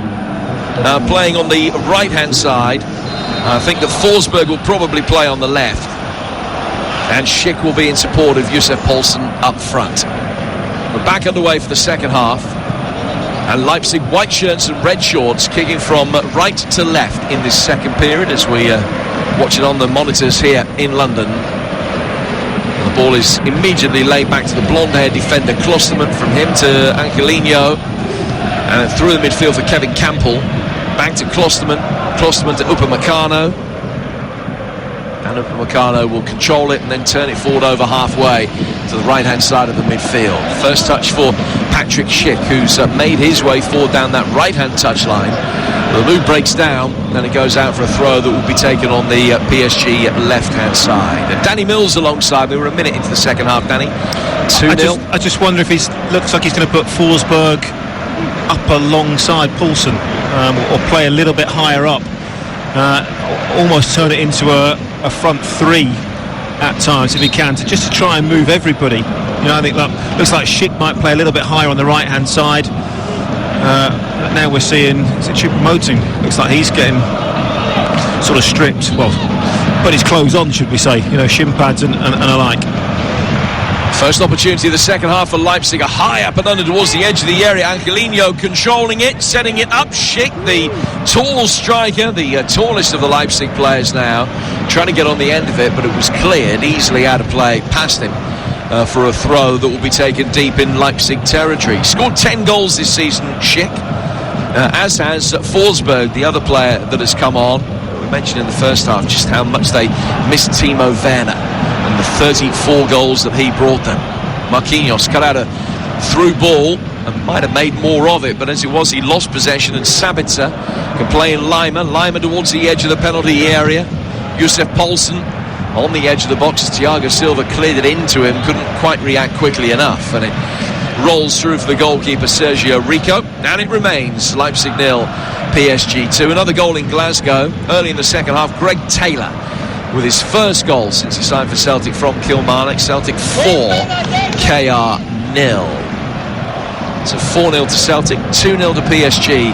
playing on the right-hand side. I think that Forsberg will probably play on the left. And Schick will be in support of Josef Poulsen up front. We're back underway for the second half. And Leipzig, white shirts and red shorts, kicking from right to left in this second period as we watch it on the monitors here in London. The ball is immediately laid back to the blonde-haired defender Klosterman, from him to Angelino, and through the midfield for Kevin Campbell. Back to Klosterman, Klosterman to Upamecano, and Upamecano will control it and then turn it forward over halfway to the right-hand side of the midfield. First touch for Patrick Schick, who's made his way forward down that right-hand touchline. The move breaks down, and it goes out for a throw that will be taken on the PSG left-hand side. And Danny Mills alongside. We were a minute into the second half, Danny. 2-0. I just wonder if looks like he's going to put Forsberg up alongside Poulsen, or play a little bit higher up. Almost turn it into a front three at times if he can, just to try and move everybody. You know, I think that looks like Schick might play a little bit higher on the right hand side. Now we're seeing, is it Choupo-Moting? Looks like he's getting sort of stripped, well, put his clothes on, should we say, you know, shin pads and alike. First opportunity of the second half for Leipzig, a high up and under towards the edge of the area. Angelino controlling it, setting it up. Schick, the tall striker, the tallest of the Leipzig players now, trying to get on the end of it, but it was cleared easily out of play past him for a throw that will be taken deep in Leipzig territory. Scored 10 goals this season, Schick, as has Forsberg, the other player that has come on. We mentioned in the first half just how much they missed Timo Werner and the 34 goals that he brought them. Marquinhos cut out a through ball and might have made more of it, but as it was, he lost possession, and Sabitzer can play in Lima towards the edge of the penalty area. Josef Poulsen on the edge of the box as Thiago Silva cleared it into him, couldn't quite react quickly enough, and it rolls through for the goalkeeper Sergio Rico, and it remains Leipzig 0, PSG 2. Another goal in Glasgow early in the second half. Greg Taylor with his first goal since he signed for Celtic from Kilmarnock. Celtic 4, KR 0. So 4-0 to Celtic, 2-0 to PSG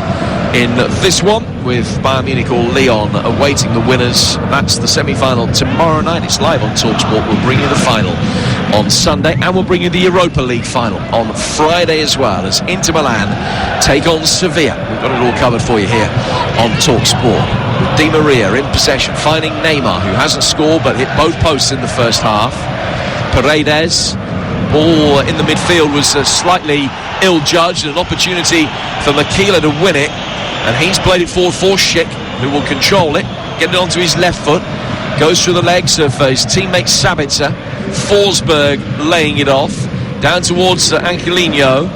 in this one, with Bayern Munich or Lyon awaiting the winners. That's the semi-final tomorrow night. It's live on TalkSport. We'll bring you the final on Sunday, and we'll bring you the Europa League final on Friday as well, as Inter Milan take on Sevilla. We've got it all covered for you here on TalkSport, with Di Maria in possession, finding Neymar, who hasn't scored but hit both posts in the first half. Paredes, ball in the midfield was slightly ill-judged, an opportunity for Makila to win it, and he's played it forward for Schick, who will control it, get it onto his left foot, goes through the legs of his teammate Sabitzer. Forsberg laying it off down towards Angelino,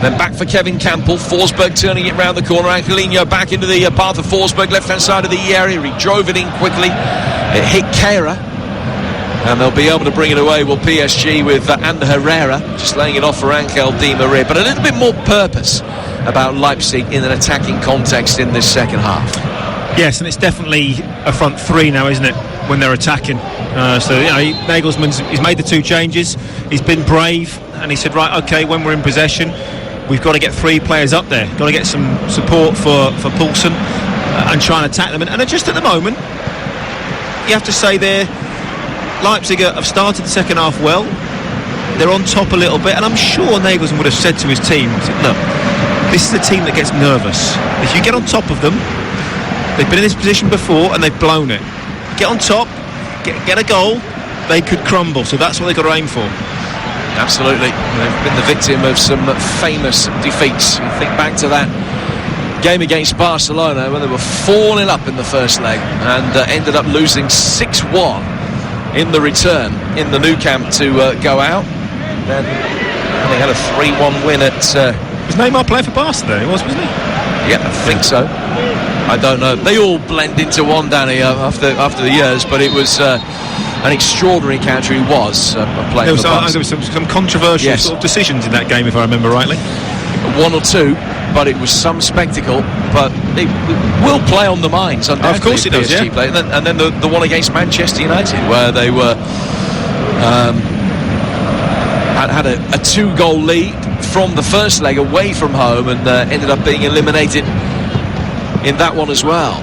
then back for Kevin Campbell. Forsberg turning it round the corner, Angelino back into the path of Forsberg, left hand side of the area. He drove it in quickly, it hit Kehra, and they'll be able to bring it away, will PSG, with Ander Herrera just laying it off for Angel Di Maria. But a little bit more purpose about Leipzig in an attacking context in this second half. Yes, and it's definitely a front three now, isn't it, when they're attacking. So, you know, Nagelsmann's he's made the two changes, he's been brave, and he said, right, OK, when we're in possession, we've got to get three players up there, got to get some support for Poulsen and try and attack them. And just at the moment, you have to say Leipzig have started the second half well. They're on top a little bit, and I'm sure Nagelsmann would have said to his team, look, this is a team that gets nervous. If you get on top of them, they've been in this position before and they've blown it. Get on top, get a goal, they could crumble. So that's what they've got to aim for. Absolutely. They've been the victim of some famous defeats. You think back to that game against Barcelona when they were 4-0 up in the first leg and ended up losing 6-1 in the return in the Nou Camp to go out. Then they had a 3-1 win at... Was Neymar playing for Barcelona? He wasn't he? Yeah, I think so. I don't know. They all blend into one, Danny, after the years, but it was an extraordinary encounter. He was playing for Barcelona. There was some controversial sort of decisions in that game, if I remember rightly. One or two, but it was some spectacle. But it will play on the minds, undoubtedly. Of course it does, yeah. Play. And then the one against Manchester United, where they were had a 2-goal lead from the first leg away from home, and ended up being eliminated in that one as well.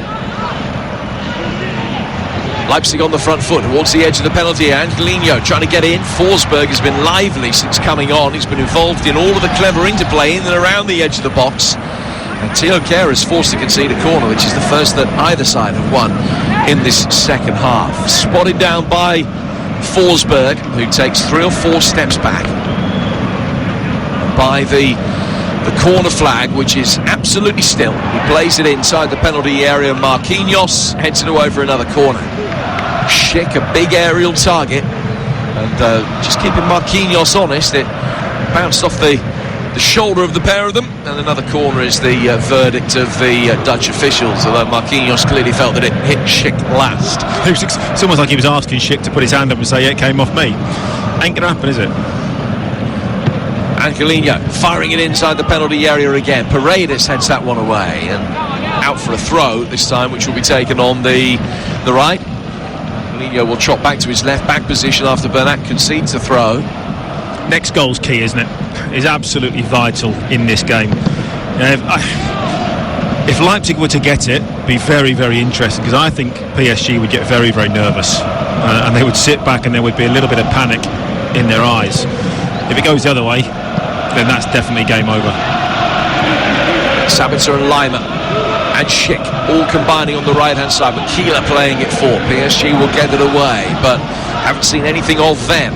Leipzig on the front foot towards the edge of the penalty. Angelino trying to get in. Forsberg has been lively since coming on. He's been involved in all of the clever interplay in and around the edge of the box. And Theo Kehrer is forced to concede a corner, which is the first that either side have won in this second half. Spotted down by Forsberg, who takes 3 or 4 steps back by the corner flag, which is absolutely still. He plays it inside the penalty area. Marquinhos heads it away for another corner. Schick, a big aerial target, and just keeping Marquinhos honest, it bounced off the shoulder of the pair of them, and another corner is the verdict of the Dutch officials, although Marquinhos clearly felt that it hit Schick last. It's almost like he was asking Schick to put his hand up and say, yeah, it came off me. Ain't gonna happen, is it? Angelino firing it inside the penalty area again. Paredes heads that one away, and out for a throw this time, which will be taken on the right. Angelino will chop back to his left back position after Bernat concedes a throw. Next goal's key, isn't it? Is absolutely vital in this game. If Leipzig were to get it, it'd be very, very interesting, because I think PSG would get very, very nervous, and they would sit back and there would be a little bit of panic in their eyes. If it goes the other way, then that's definitely game over. Sabitzer and Lima and Schick all combining on the right hand side, but Keeler playing it for PSG will get it away, but haven't seen anything of them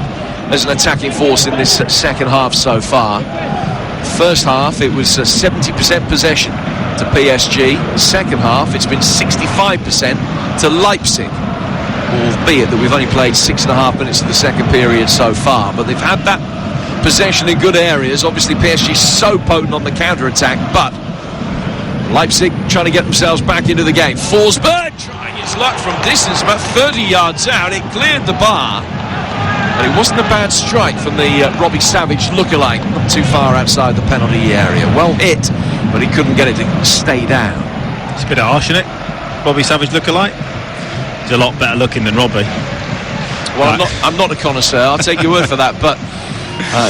as an attacking force in this second half so far. First half it was 70% possession to PSG. Second half it's been 65% to Leipzig, albeit that we've only played 6.5 minutes of the second period so far, but they've had that possession in good areas. Obviously PSG so potent on the counter-attack, but Leipzig trying to get themselves back into the game. Forsberg trying his luck from distance, about 30 yards out. It cleared the bar. And it wasn't a bad strike from the Robbie Savage lookalike, not too far outside the penalty area. Well hit, but he couldn't get it to stay down. It's a bit harsh, isn't it? Robbie Savage lookalike. He's a lot better looking than Robbie. Well, I'm not a connoisseur. I'll take your word for that. But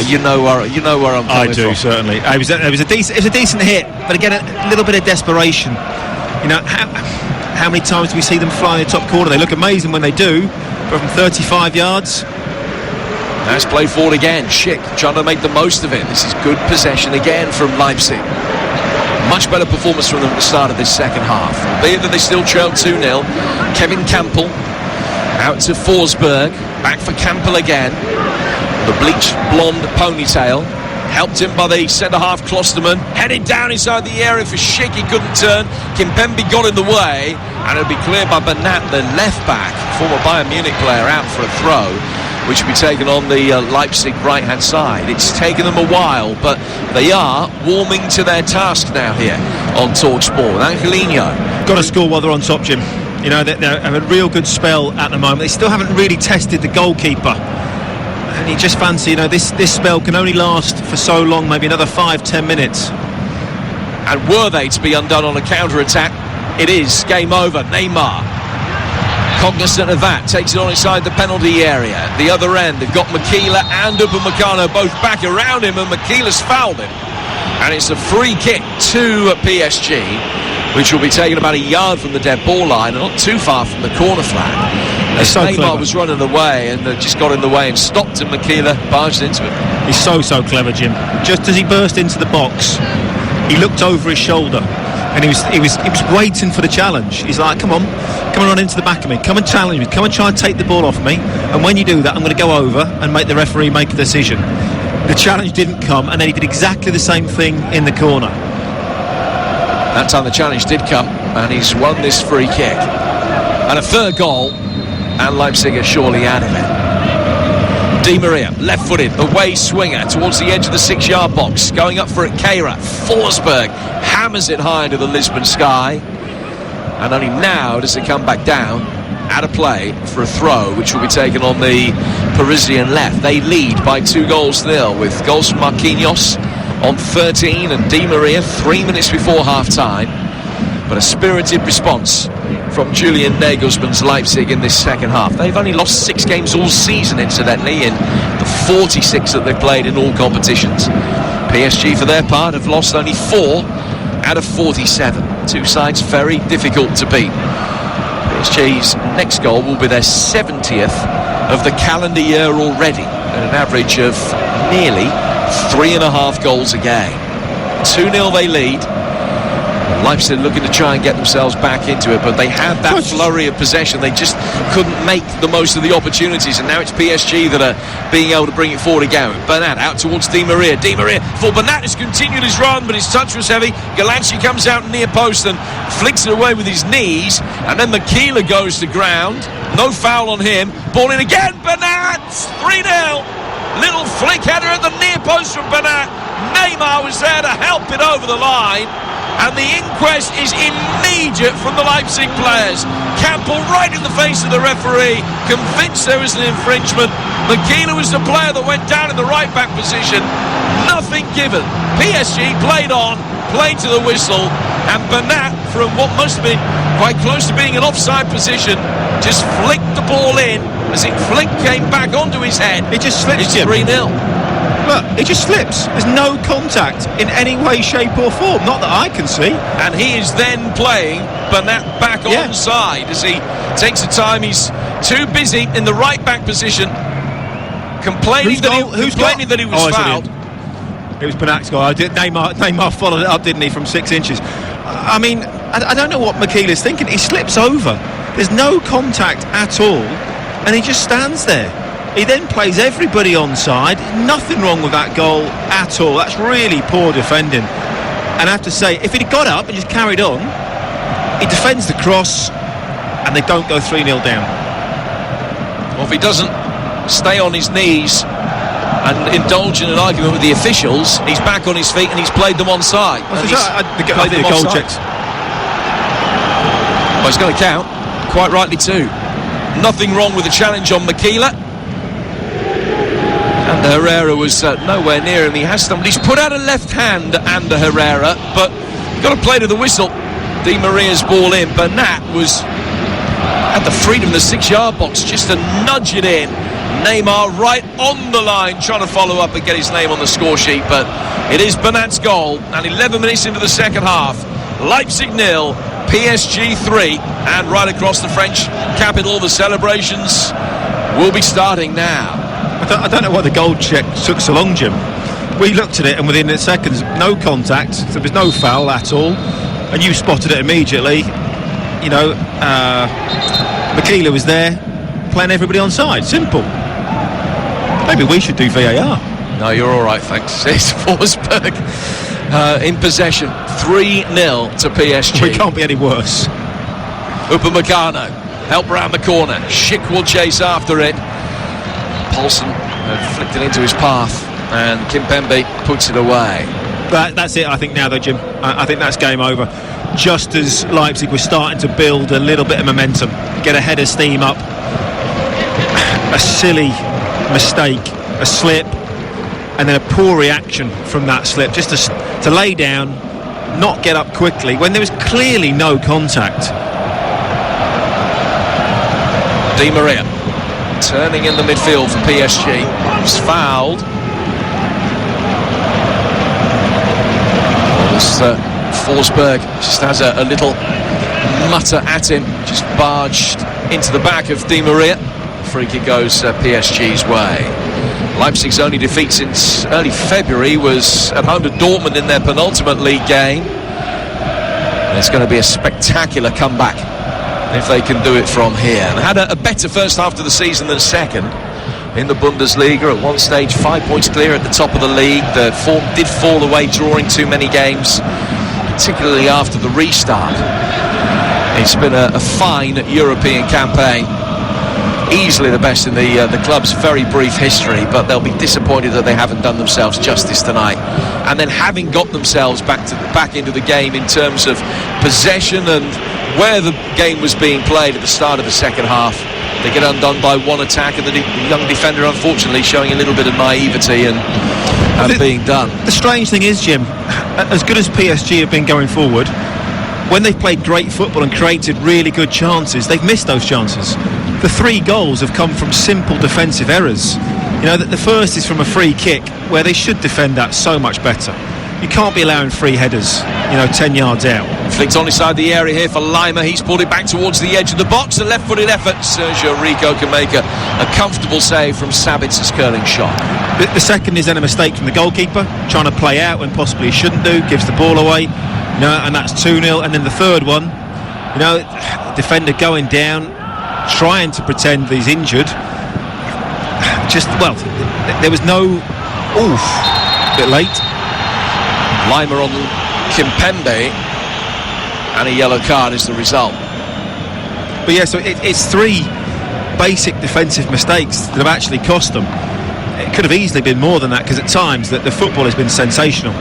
you know where I'm coming from. I do, certainly. It was a decent hit, but again, a little bit of desperation. You know, how many times do we see them fly in the top corner? They look amazing when they do, but from 35 yards. Nice play forward again. Schick trying to make the most of it. This is good possession again from Leipzig. Much better performance from them at the start of this second half. Albeit that they still trailed 2-0. Kevin Campbell out to Forsberg. Back for Campbell again. The bleached blonde ponytail. Helped him by the centre-half Klosterman. Headed down inside the area for Schick. He couldn't turn. Kimpembe got in the way. And it'll be cleared by Bernat, the left-back. Former Bayern Munich player out for a throw, which will be taken on the Leipzig right-hand side. It's taken them a while, but they are warming to their task now here on TalkSport. Angelino. Got to score while they're on top, Jim. You know, they have a real good spell at the moment. They still haven't really tested the goalkeeper. And you just fancy, you know, this spell can only last for so long, maybe another 5-10 minutes. And were they to be undone on a counter-attack, it is game over. Neymar, cognizant of that, takes it on inside the penalty area. At the other end, they've got Makila and Upamecano both back around him, and Makila's fouled him. And it's a free kick to PSG, which will be taken about a yard from the dead ball line and not too far from the corner flag. As Neymar was running away and just got in the way and stopped, and Makila barged into it. He's so clever, Jim. Just as he burst into the box, he looked over his shoulder and he was waiting for the challenge. He's like, come on run into the back of me, come and challenge me, come and try and take the ball off me, and when you do that I'm going to go over and make the referee make a decision. The challenge didn't come, and then he did exactly the same thing in the corner. That time the challenge did come, and he's won this free kick. And a third goal, and Leipzig are surely out of it. Di Maria, left-footed, away swinger towards the edge of the 6-yard box, going up for it, Kehrer. Forsberg hammers it high into the Lisbon sky, and only now does it come back down, out of play for a throw, which will be taken on the Parisian left. They lead by 2-0 with goals from Marquinhos on 13 and Di Maria 3 minutes before half-time. But a spirited response from Julian Nagelsmann's Leipzig in this second half. They've only lost 6 games all season, incidentally, in the 46 that they've played in all competitions. PSG, for their part, have lost only 4 out of 47. Two sides very difficult to beat. PSG's next goal will be their 70th of the calendar year already, at an average of nearly 3.5 goals a game. 2-0 they lead. Leipzig looking to try and get themselves back into it, but they had that flurry of possession. They just couldn't make the most of the opportunities, and now it's PSG that are being able to bring it forward again. Bernat out towards Di Maria. Di Maria for Bernat has continued his run, but his touch was heavy. Galanci comes out near post and flicks it away with his knees, and then Makila goes to ground. No foul on him. Ball in again. Bernat 3-0. Little flick header at the near post from Bernat. Neymar was there to help it over the line. And the inquest is immediate from the Leipzig players. Campbell right in the face of the referee, convinced there was an infringement. Makila was the player that went down in the right back position. Nothing given. PSG played on, played to the whistle, and Bernat, from what must have been quite close to being an offside position, just flicked the ball in. As it flicked, came back onto his head. It just slipped. It's 3-0. Look, it just slips. There's no contact in any way, shape or form, not that I can see. And he is then playing Bernat back onside as he takes the time. He's too busy in the right back position, complaining that he was fouled. It was Bernat's goal. Neymar followed it up, didn't he, from 6 inches. I mean, I don't know what Makila's thinking. He slips over. There's no contact at all, and he just stands there. He then plays everybody onside. Nothing wrong with that goal at all. That's really poor defending. And I have to say, if he'd got up and just carried on, he defends the cross and they don't go 3-0 down. Well, if he doesn't stay on his knees and indulge in an argument with the officials, he's back on his feet and he's played them onside. I think the goal checks. Well, it's going to count. quite rightly too. Nothing wrong with the challenge on Makila. And Herrera was nowhere near him. He has stumbled. He's put out a left hand, and Herrera, but got to play to the whistle. Di Maria's ball in. Bernat had the freedom in the 6-yard box just to nudge it in. Neymar right on the line, trying to follow up and get his name on the score sheet, but it is Bernat's goal. And 11 minutes into the second half, Leipzig 0, PSG 3, and right across the French capital, the celebrations will be starting now. I don't know why the goal check took so long, Jim. We looked at it, and within seconds, no contact, so there was no foul at all, and you spotted it immediately. You know, Makila was there, playing everybody on side. Simple. Maybe we should do VAR. No, you're all right, thanks. It's Forsberg in possession, 3-0 to PSG. We can't be any worse. Upamecano, help round the corner. Schick will chase after it. Paulsen flicked it into his path, and Kimpembe puts it away. That's it, I think, now, though, Jim. I think that's game over. Just as Leipzig was starting to build a little bit of momentum, get a head of steam up, a silly mistake, a slip, and then a poor reaction from that slip, just to lay down, not get up quickly when there was clearly no contact. Di Maria turning in the midfield for PSG. He's fouled. Forsberg just has a little mutter at him, just barged into the back of Di Maria. Free kick goes PSG's way. Leipzig's only defeat since early February was at home to Dortmund in their penultimate league game. And it's going to be a spectacular comeback if they can do it from here. And had a better first half of the season than second in the Bundesliga. At one stage 5 points clear at the top of the league. The form did fall away, drawing too many games, particularly after the restart. It's been a fine European campaign, easily the best in the club's very brief history, but they'll be disappointed that they haven't done themselves justice tonight. And then having got themselves back into the game in terms of possession and where the game was being played at the start of the second half, they get undone by one attack, and the young defender unfortunately showing a little bit of naivety and being done. The strange thing is, Jim, as good as PSG have been going forward, when they've played great football and created really good chances, they've missed those chances. The 3 goals have come from simple defensive errors. You know, that the first is from a free kick where they should defend that so much better. You can't be allowing free headers, 10 yards out. Flicked on inside the area here for Lima. He's pulled it back towards the edge of the box. A left-footed effort. Sergio Rico can make a comfortable save from Sabitz's curling shot. The second is then a mistake from the goalkeeper, trying to play out when possibly he shouldn't do, gives the ball away, and that's 2-0. And then the third one, defender going down, trying to pretend that he's injured. There was no... Oof, a bit late. Lima on Kimpembe, and a yellow card is the result. But yeah, so it's 3 basic defensive mistakes that have actually cost them. It could have easily been more than that, because at times the football has been sensational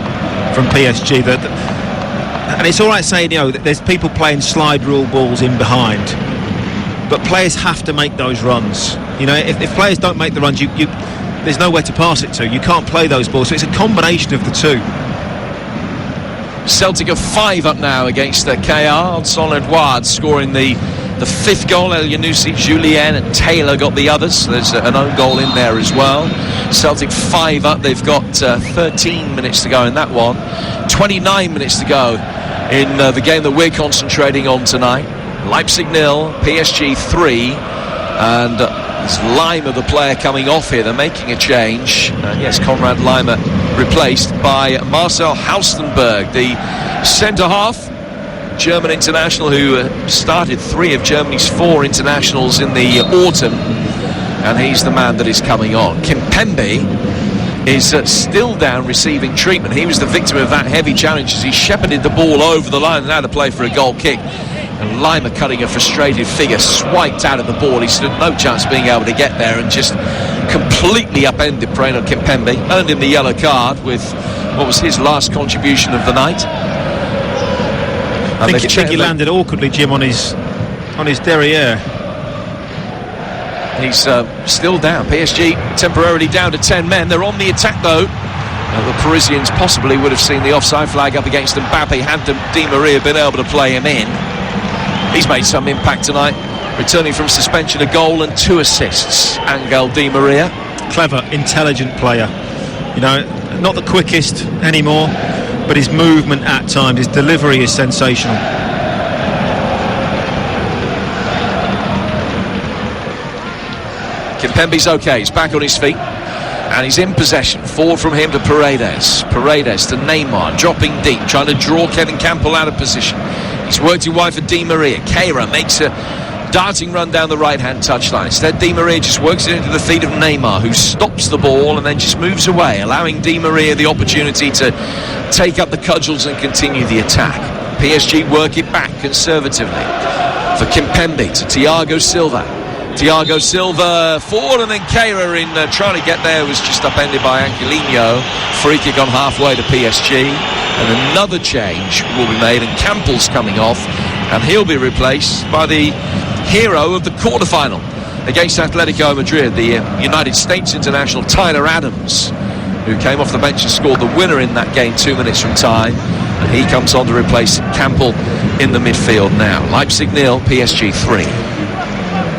from PSG. And it's all right saying, that there's people playing slide rule balls in behind, but players have to make those runs. If players don't make the runs, there's nowhere to pass it to. You can't play those balls. So it's a combination of the two. Celtic are 5 up now against KR. Son-Edouard scoring the 5th goal. El Yunusi, Julien and Taylor got the others. There's an own goal in there as well. Celtic 5 up. They've got 13 minutes to go in that one. 29 minutes to go in the game that we're concentrating on tonight. Leipzig 0, PSG 3, and it's Lima, the player, coming off here. They're making a change. Yes, Konrad Lima replaced by Marcel Haustenberg, the centre-half, German international who started 3 of Germany's 4 internationals in the autumn, and he's the man that is coming on. Kimpembe is still down receiving treatment. He was the victim of that heavy challenge as he shepherded the ball over the line and had to play for a goal kick. And Lima, cutting a frustrated figure, swiped out of the ball. He stood no chance of being able to get there and just completely upended Preno Kimpembe. Earned him the yellow card with what was his last contribution of the night. I think he landed awkwardly, Jim, on his on his derriere. He's still down. PSG temporarily down to 10 men. They're on the attack though. The Parisians possibly would have seen the offside flag up against Mbappe had Di Maria been able to play him in. He's made some impact tonight, returning from suspension, a goal and 2 assists. Angel Di Maria. Clever, intelligent player. You know, not the quickest anymore, but his movement at times, his delivery is sensational. Kimpembe's okay, he's back on his feet and he's in possession. Forward from him to Paredes to Neymar, dropping deep, trying to draw Kevin Campbell out of position. He's worked it wide for Di Maria. Keira makes a darting run down the right hand touchline. Instead Di Maria just works it into the feet of Neymar, who stops the ball and then just moves away, allowing Di Maria the opportunity to take up the cudgels and continue the attack. PSG work it back conservatively for Kimpembe to Thiago Silva forward, and then Keira in trying to get there was just upended by Angelino. Free kick on halfway to PSG, and another change will be made, and Campbell's coming off, and he'll be replaced by the hero of the quarter-final against Atletico Madrid, the United States international Tyler Adams, who came off the bench and scored the winner in that game 2 minutes from time, and he comes on to replace Campbell in the midfield now. Leipzig 0, PSG 3.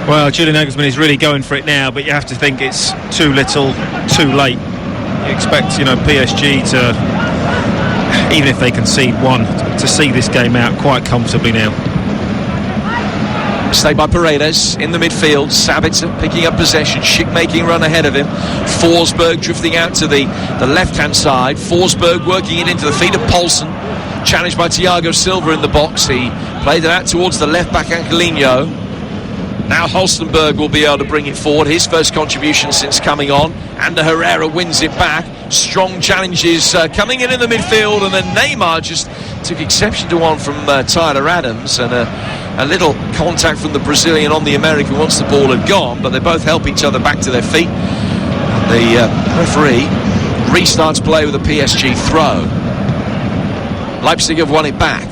Well, Julian Nagelsmann is really going for it now, but you have to think it's too little, too late. You expect, PSG to, even if they concede one, to see this game out quite comfortably now. Stay by Paredes in the midfield. Sabitzer picking up possession. Schick making run ahead of him. Forsberg drifting out to the left-hand side. Forsberg working it into the feet of Poulsen. Challenged by Thiago Silva in the box. He played it out towards the left-back Angelino. Now Holstenberg will be able to bring it forward. His first contribution since coming on. And Herrera wins it back. Strong challenges coming in the midfield. And then Neymar just took exception to one from Tyler Adams. And a little contact from the Brazilian on the American once the ball had gone. But they both help each other back to their feet. The referee restarts play with a PSG throw. Leipzig have won it back.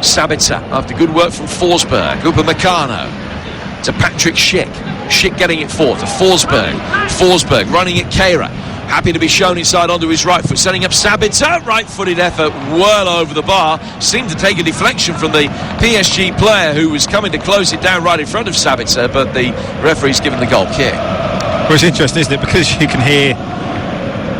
Sabitzer after good work from Forsberg. Upamecano to Patrick Schick. Schick getting it forward to Forsberg. Forsberg running at Keira. Happy to be shown inside onto his right foot. Setting up Sabitzer. Right-footed effort well over the bar. Seemed to take a deflection from the PSG player who was coming to close it down right in front of Sabitzer, but the referee's given the goal kick. Well, it's interesting, isn't it? Because you can hear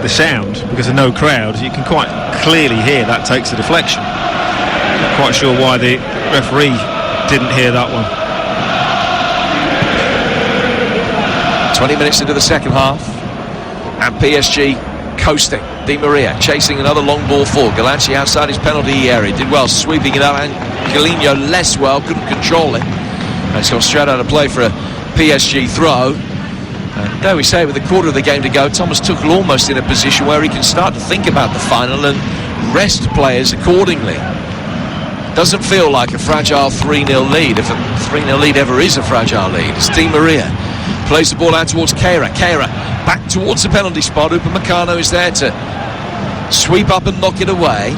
the sound, because of no crowd, you can quite clearly hear that takes a deflection. Not quite sure why the referee didn't hear that one. 20 minutes into the second half, and PSG coasting. Di Maria chasing another long ball forward. Galanci outside his penalty area, did well sweeping it out. Angelino less well, couldn't control it, and it's gone straight out of play for a PSG throw. And there we say, with a quarter of the game to go, Thomas Tuchel almost in a position where he can start to think about the final and rest players accordingly. Doesn't feel like a fragile 3-0 lead, if a 3-0 lead ever is a fragile lead. It's Di Maria plays the ball out towards Keira. Keira back towards the penalty spot. Upamecano is there to sweep up and knock it away.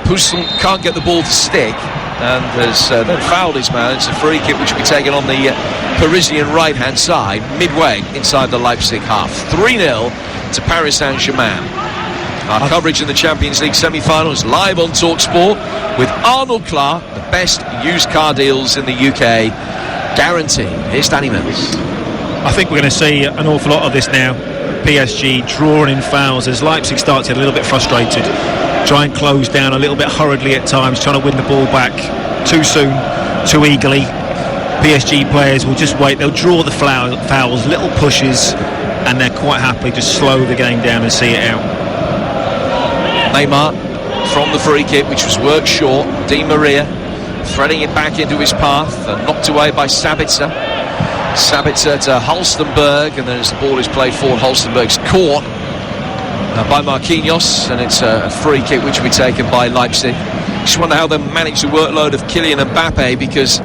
Poulsen can't get the ball to stick and has then fouled his man. It's a free kick which will be taken on the Parisian right hand side, midway inside the Leipzig half. 3-0 to Paris Saint-Germain. Our coverage in the Champions League semi-finals live on TalkSport with Arnold Clark. The best used car deals in the UK, guaranteed. Here's Danny Mills. I think we're going to see an awful lot of this now. PSG drawing in fouls as Leipzig starts to get a little bit frustrated, try and close down a little bit hurriedly at times, trying to win the ball back too soon, too eagerly. PSG players will just wait. They'll draw the fouls, little pushes, and they're quite happy to slow the game down and see it out. Neymar from the free kick, which was worked short. Di Maria threading it back into his path and knocked away by Sabitzer. Sabitzer to Holstenberg, and then as the ball is played forward, Holstenberg's caught by Marquinhos, and it's a free kick which will be taken by Leipzig. Just wonder how they manage the workload of Kylian Mbappe, because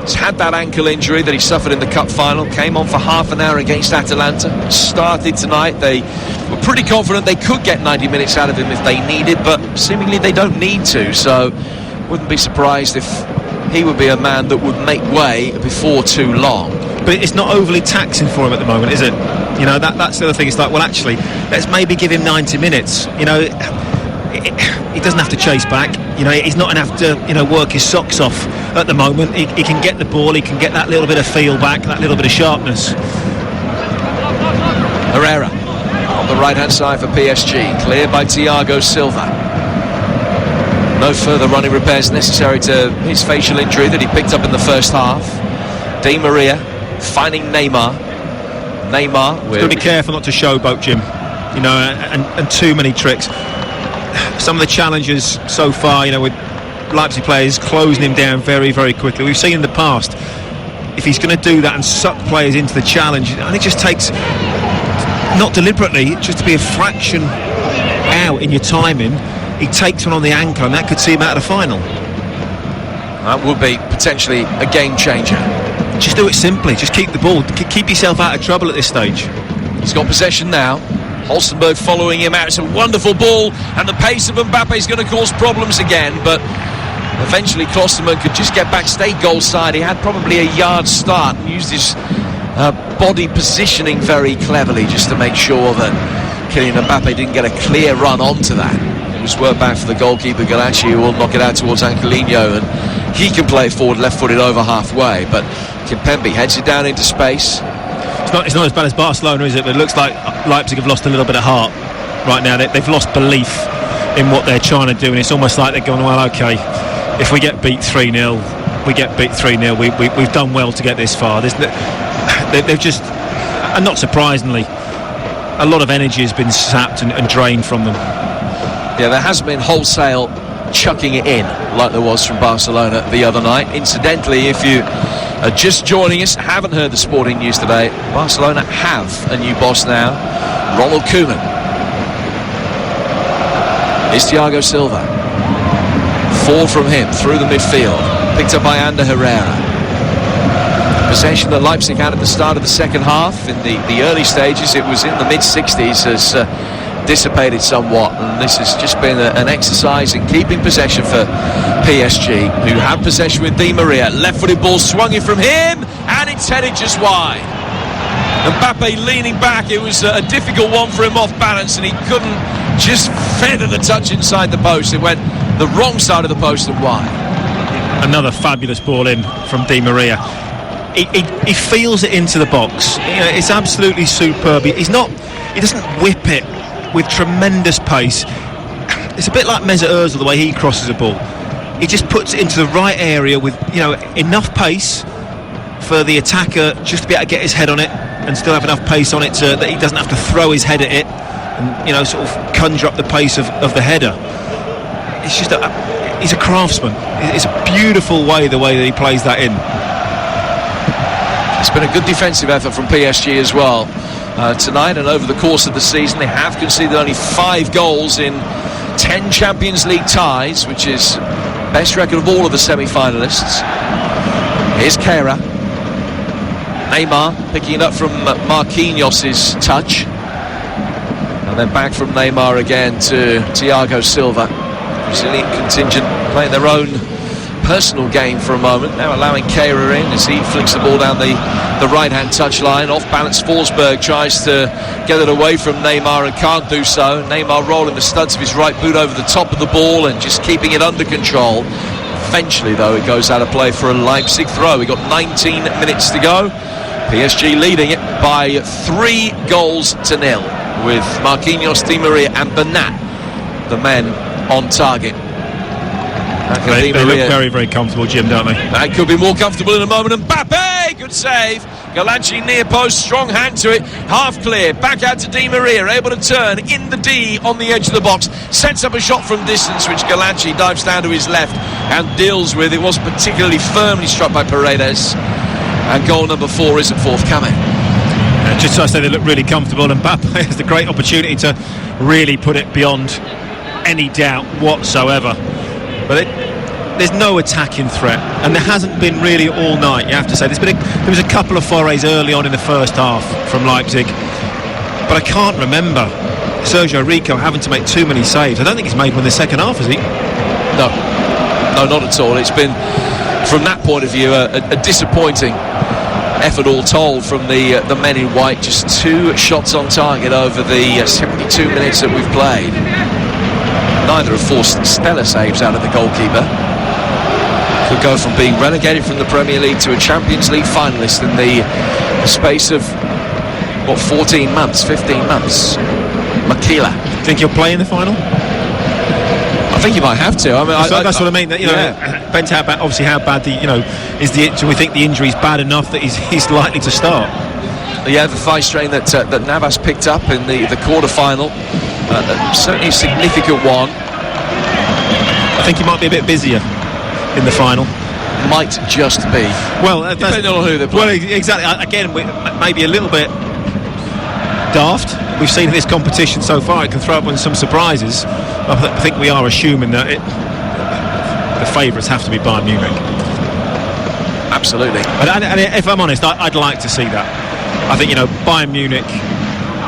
he's had that ankle injury that he suffered in the cup final, came on for half an hour against Atalanta, started tonight. They were pretty confident they could get 90 minutes out of him if they needed, but seemingly they don't need to, so wouldn't be surprised if he would be a man that would make way before too long. But it's not overly taxing for him at the moment, is it? You know, that's the other thing. It's like, well, actually, let's maybe give him 90 minutes. You know, he doesn't have to chase back. You know, he's not going to have to, you know, work his socks off at the moment. He can get the ball. He can get that little bit of feel back, that little bit of sharpness. Herrera on the right-hand side for PSG, cleared by Thiago Silva. No further running repairs necessary to his facial injury that he picked up in the first half. Di Maria finding Neymar. Neymar, got to be careful not to showboat, Jim. You know, and too many tricks. Some of the challenges so far, you know, with Leipzig players closing him down very, very quickly. We've seen in the past, if he's going to do that and suck players into the challenge, and it just takes, not deliberately, just to be a fraction out in your timing, he takes one on the ankle, and that could see him out of the final. That would be potentially a game changer. Just do it simply. Just keep the ball. Keep yourself out of trouble at this stage. He's got possession now. Holstenberg following him out. It's a wonderful ball, and the pace of Mbappe is going to cause problems again, but eventually Klosterman could just get back, stay goal side. He had probably a yard start and used his body positioning very cleverly just to make sure that Kylian Mbappe didn't get a clear run onto that. It was work back for the goalkeeper Galacci, who will knock it out towards Angelino, and he can play it forward left-footed over halfway, but Kimpembe heads it down into space. It's not as bad as Barcelona, is it? But it looks like Leipzig have lost a little bit of heart right now. They've lost belief in what they're trying to do, and it's almost like they're going, well, okay, if we get beat 3-0, we get beat 3-0. We've done well to get this far. They've just, and not surprisingly, a lot of energy has been sapped and drained from them. Yeah, there hasn't been wholesale chucking it in like there was from Barcelona the other night. Incidentally, if you are just joining us, haven't heard the sporting news today, Barcelona have a new boss now, Ronald Koeman. Here's Thiago Silva. Forward from him through the midfield, picked up by Ander Herrera. Possession that Leipzig had at the start of the second half. In the early stages, it was in the mid-60s, as dissipated somewhat, and this has just been an exercise in keeping possession for PSG, who have possession with Di Maria. Left-footed ball swung in from him, and it's headed just wide. Mbappe leaning back. It was a difficult one for him off balance, and he couldn't just feather the touch inside the post. It went the wrong side of the post and wide. Another fabulous ball in from Di Maria. He feels it into the box. You know, it's absolutely superb. He doesn't whip it with tremendous pace. It's a bit like Mesut Ozil, the way he crosses a ball. He just puts it into the right area with, you know, enough pace for the attacker just to be able to get his head on it, and still have enough pace on it that he doesn't have to throw his head at it and, you know, sort of conjure up the pace of the header. It's just he's a craftsman. It's a beautiful way the way that he plays that in. It's been a good defensive effort from PSG as well. Tonight, and over the course of the season, they have conceded only 5 goals in 10 Champions League ties, which is best record of all of the semi-finalists. Here's Keira. Neymar picking it up from Marquinhos' touch, and then back from Neymar again to Thiago Silva. Brazilian contingent playing their own personal game for a moment, now allowing Keira in as he flicks the ball down the right-hand touchline. Off balance, Forsberg tries to get it away from Neymar and can't do so. Neymar rolling the studs of his right boot over the top of the ball and just keeping it under control. Eventually, though, it goes out of play for a Leipzig throw. We've got 19 minutes to go. PSG leading it by 3-0 with Marquinhos, Di Maria and Bernat, the men on target. They look very, very comfortable, Jim, don't they? That could be more comfortable in a moment. Mbappe, good save. Galacci near post, strong hand to it, half clear, back out to Di Maria, able to turn in the D on the edge of the box, sets up a shot from distance which Galacci dives down to his left and deals with. It wasn't particularly firmly struck by Paredes, and goal number 4 isn't forthcoming. Just so I say, they look really comfortable, and Mbappe has the great opportunity to really put it beyond any doubt whatsoever. But there's no attacking threat, and there hasn't been really all night, you have to say. There was a couple of forays early on in the first half from Leipzig, but I can't remember Sergio Rico having to make too many saves. I don't think he's made one in the second half, has he? No, not at all. It's been from that point of view, a disappointing effort all told from the men in white. Just 2 shots on target over the 72 minutes that we've played. Neither have forced stellar saves out of the goalkeeper. Could go from being relegated from the Premier League to a Champions League finalist in the space of, 14 months, 15 months. Makila. Think he'll play in the final? I think you might have to. I mean, that's what I mean. That, depends how bad. Obviously, how bad do we think the injury's bad enough that he's likely to start? Yeah, the thigh strain that Navas picked up in the quarter-final, certainly a significant one. I think he might be a bit busier in the final. Might just be. Well, depending on who they're playing. Well, exactly. Again, maybe a little bit daft. We've seen in this competition so far, it can throw up on some surprises. I think we are assuming that the favourites have to be Bayern Munich. Absolutely. And if I'm honest, I'd like to see that. I think, Bayern Munich,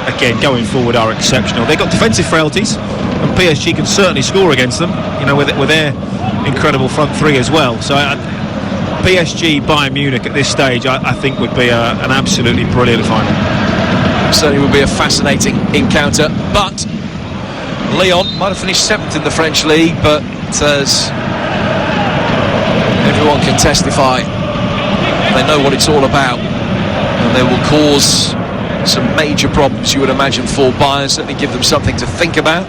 again, going forward, are exceptional. They've got defensive frailties, and PSG can certainly score against them, with their incredible front three as well. So PSG, Bayern Munich at this stage, I think would be an absolutely brilliant final. Certainly will be a fascinating encounter, but Lyon might have finished 7th in the French league, but as everyone can testify, they know what it's all about, and they will cause some major problems, you would imagine, for Bayern. Certainly give them something to think about.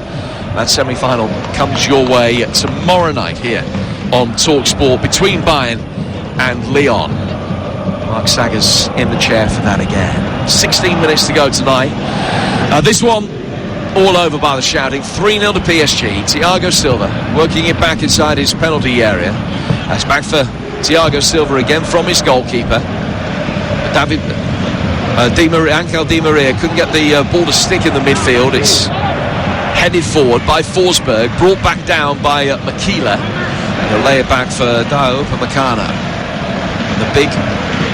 That semi-final comes your way tomorrow night here on TalkSport between Bayern and Lyon. Mark Sager's in the chair for that again. 16 minutes to go tonight. This one all over by the shouting. 3-0 to PSG. Thiago Silva working it back inside his penalty area. That's back for Thiago Silva again from his goalkeeper. Angel Di Maria couldn't get the ball to stick in the midfield. It's headed forward by Forsberg, brought back down by Makila. And they'll lay it back for Dao Upamecano. The big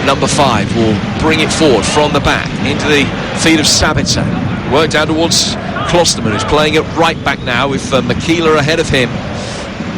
number 5 will bring it forward from the back into the feet of Sabitzer. Worked out towards Klosterman, who's playing it right back now with Makila ahead of him.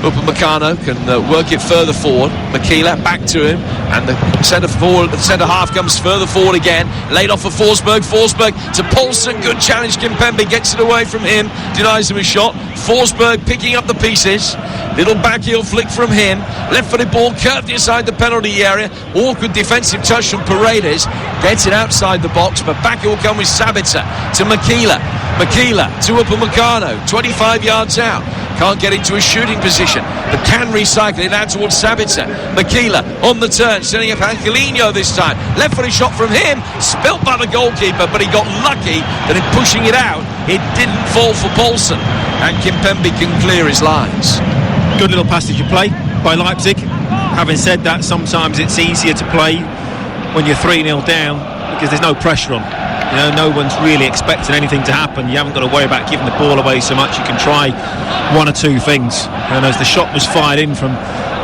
Upamecano can work it further forward. Makila back to him, and the centre half comes further forward again. Laid off for Forsberg. Forsberg to Poulsen. Good challenge. Kimpembe gets it away from him. Denies him a shot. Forsberg picking up the pieces. Little backheel flick from him. Left-footed ball curved inside the penalty area. Awkward defensive touch from Paredes. Gets it outside the box, but back it will come with Sabitzer to Makila. Makila to Upamecano. 25 yards out. Can't get into a shooting position, but can recycle it out towards Sabitzer. Makila on the turn, setting up Angelino this time. Left-footed shot from him, spilt by the goalkeeper, but he got lucky that in pushing it out, it didn't fall for Poulsen, and Kimpembe can clear his lines. Good little passage of play by Leipzig. Having said that, sometimes it's easier to play when you're 3-0 down because there's no pressure on. No one's really expecting anything to happen. You haven't got to worry about giving the ball away so much. You can try one or two things. And as the shot was fired in from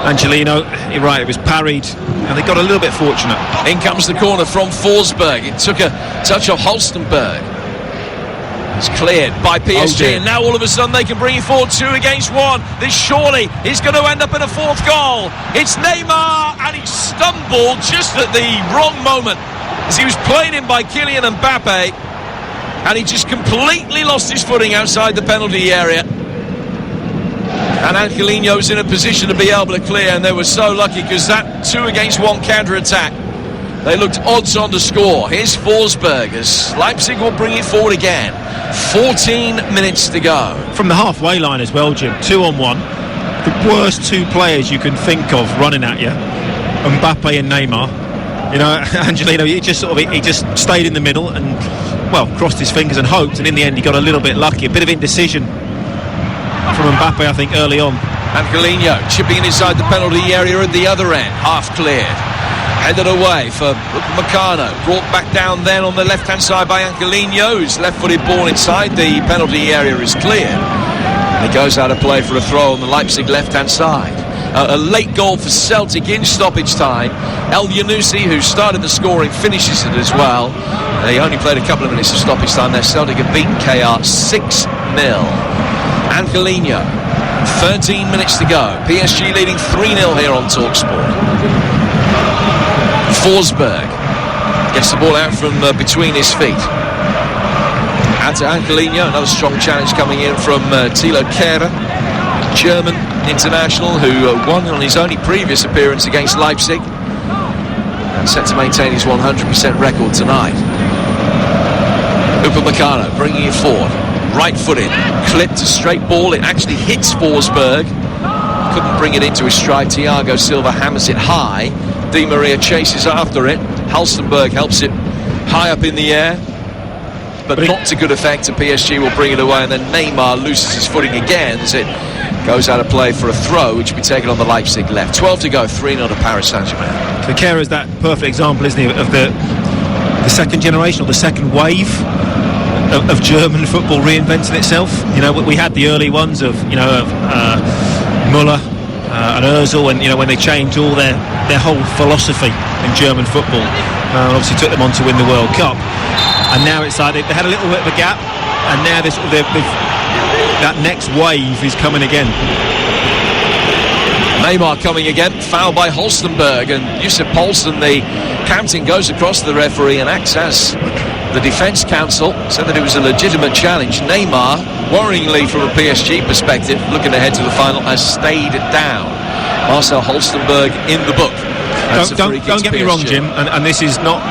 Angelino, you're right, it was parried, and they got a little bit fortunate. In comes the corner from Forsberg. It took a touch of Holstenberg. It's cleared by PSG, and now all of a sudden they can bring it forward 2 against 1. This surely is going to end up in a 4th goal. It's Neymar, and he stumbled just at the wrong moment as he was played in by Kylian Mbappe, and he just completely lost his footing outside the penalty area. And Angelino was in a position to be able to clear, and they were so lucky because that 2 against 1 counter-attack, they looked odds on to score. Here's Forsberg as Leipzig will bring it forward again. 14 minutes to go. From the halfway line as well, Jim, 2-on-1. The worst 2 players you can think of running at you, Mbappe and Neymar. Angelino, he just stayed in the middle and, crossed his fingers and hoped, and in the end he got a little bit lucky. A bit of indecision from Mbappe, I think, early on. Angelino chipping inside the penalty area at the other end, half cleared. Headed away for Upamecano, brought back down then on the left-hand side by Angelino, whose left-footed ball inside the penalty area is cleared. And he goes out of play for a throw on the Leipzig left-hand side. A late goal for Celtic in stoppage time. El Yunusi, who started the scoring, finishes it as well. They only played a couple of minutes of stoppage time there. Celtic have beaten KR 6-0. Angelino, 13 minutes to go. PSG leading 3-0 here on TalkSport. Forsberg gets the ball out from between his feet. Out to Angelino, another strong challenge coming in from Thilo Kehrer, German international who won on his only previous appearance against Leipzig and set to maintain his 100% record tonight. Upamecano bringing it forward, right-footed, clipped a straight ball. It actually hits Forsberg, couldn't bring it into his stride. Thiago Silva hammers it high. Di Maria chases after it. Halstenberg helps it high up in the air, but not to good effect. And PSG will bring it away, and then Neymar loses his footing again as it goes out of play for a throw, which will be taken on the Leipzig left. 12 to go, 3-0 to Paris Saint-Germain. So Kehrer is that perfect example, isn't he, of the second generation or the second wave of German football reinventing itself. You know, we had the early ones of Müller and Ozil, and when they changed all their whole philosophy in German football, obviously took them on to win the World Cup. And now it's like they had a little bit of a gap, and now that next wave is coming again. Neymar coming again, foul by Halstenberg, and Josep Poulsen, the captain, goes across to the referee and acts as the defence counsel, said that it was a legitimate challenge. Neymar, worryingly from a PSG perspective, looking ahead to the final, has stayed down. Marcel Halstenberg in the book. Don't get me wrong, Jim, and this is not...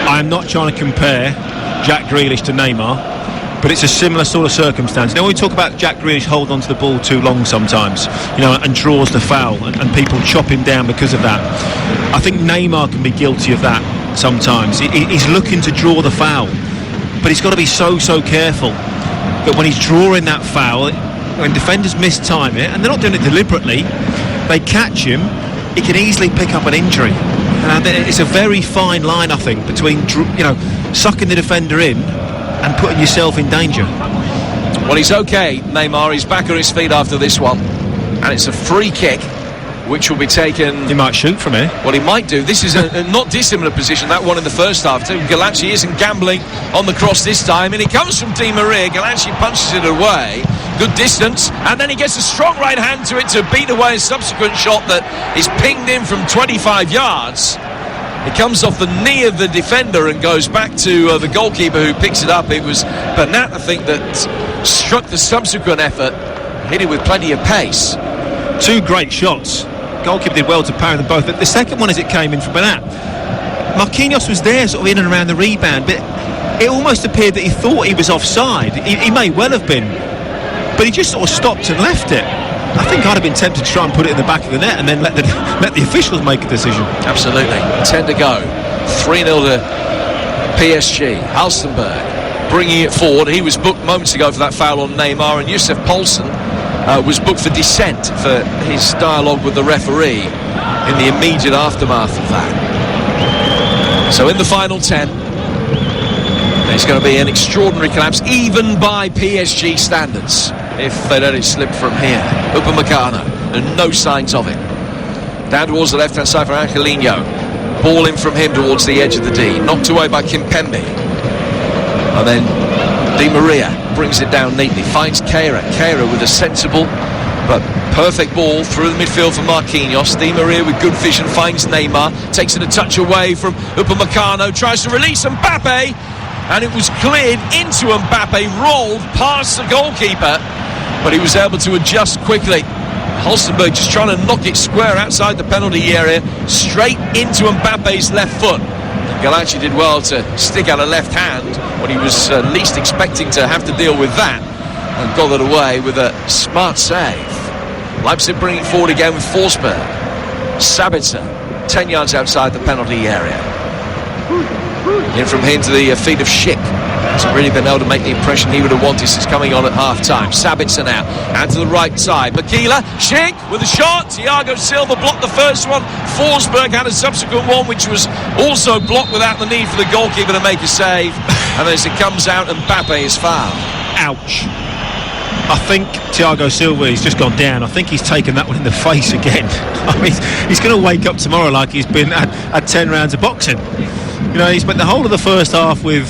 I'm not trying to compare Jack Grealish to Neymar, but it's a similar sort of circumstance. When we talk about Jack Grealish holding on to the ball too long sometimes, and draws the foul, and people chop him down because of that. I think Neymar can be guilty of that sometimes. He's looking to draw the foul, but he's got to be so careful that when he's drawing that foul, when defenders mistime it, and they're not doing it deliberately, they catch him, he can easily pick up an injury. And it's a very fine line, I think, between sucking the defender in and putting yourself in danger. Well, he's okay, Neymar. He's back on his feet after this one, and it's a free kick which will be taken. He might shoot from here. Well, he might do. This is a not dissimilar position, that one in the first half too. Galacci isn't gambling on the cross this time, and it comes from Di Maria. Galacci punches it away, good distance, and then he gets a strong right hand to it to beat away a subsequent shot that is pinged in from 25 yards. It comes off the knee of the defender and goes back to the goalkeeper, who picks it up. It was Bernat, I think, that struck the subsequent effort, hit it with plenty of pace. Two great shots. Goalkeeper did well to parry them both. But the second one, as it came in from Bernat, Marquinhos was there sort of in and around the rebound, but it almost appeared that he thought he was offside. He may well have been, but he just sort of stopped and left it. I think I'd have been tempted to try and put it in the back of the net and then let the officials make a decision. Absolutely. 10 to go. 3-0 to PSG. Halstenberg bringing it forward. He was booked moments ago for that foul on Neymar, and Josep Poulsen was booked for dissent for his dialogue with the referee in the immediate aftermath of that. So in the final 10, there's going to be an extraordinary collapse, even by PSG standards, if they let it slip from here. Upamecano, and no signs of it. Down towards the left-hand side for Angelino. Ball in from him towards the edge of the D. Knocked away by Kimpembe. And then Di Maria brings it down neatly. Finds Kehrer. Kehrer with a sensible but perfect ball through the midfield for Marquinhos. Di Maria with good vision finds Neymar. Takes it a touch away from Upamecano. Tries to release Mbappe. And it was cleared into Mbappe, rolled past the goalkeeper, but he was able to adjust quickly. Halstenberg just trying to knock it square outside the penalty area, straight into Mbappe's left foot. Galacci did well to stick out a left hand when he was least expecting to have to deal with that, and got it away with a smart save. Leipzig bringing it forward again with Forsberg. Sabitzer, 10 yards outside the penalty area. In from him to the feet of Schick. Hasn't really been able to make the impression he would have wanted since coming on at half-time. Sabitzer now, out to the right side. Makila, Schick with a shot. Thiago Silva blocked the first one. Forsberg had a subsequent one, which was also blocked without the need for the goalkeeper to make a save. And as it comes out, Mbappe is fouled. Ouch. I think Thiago Silva, he's just gone down. I think he's taken that one in the face again. I mean, he's going to wake up tomorrow like he's been had 10 rounds of boxing. He spent the whole of the first half with,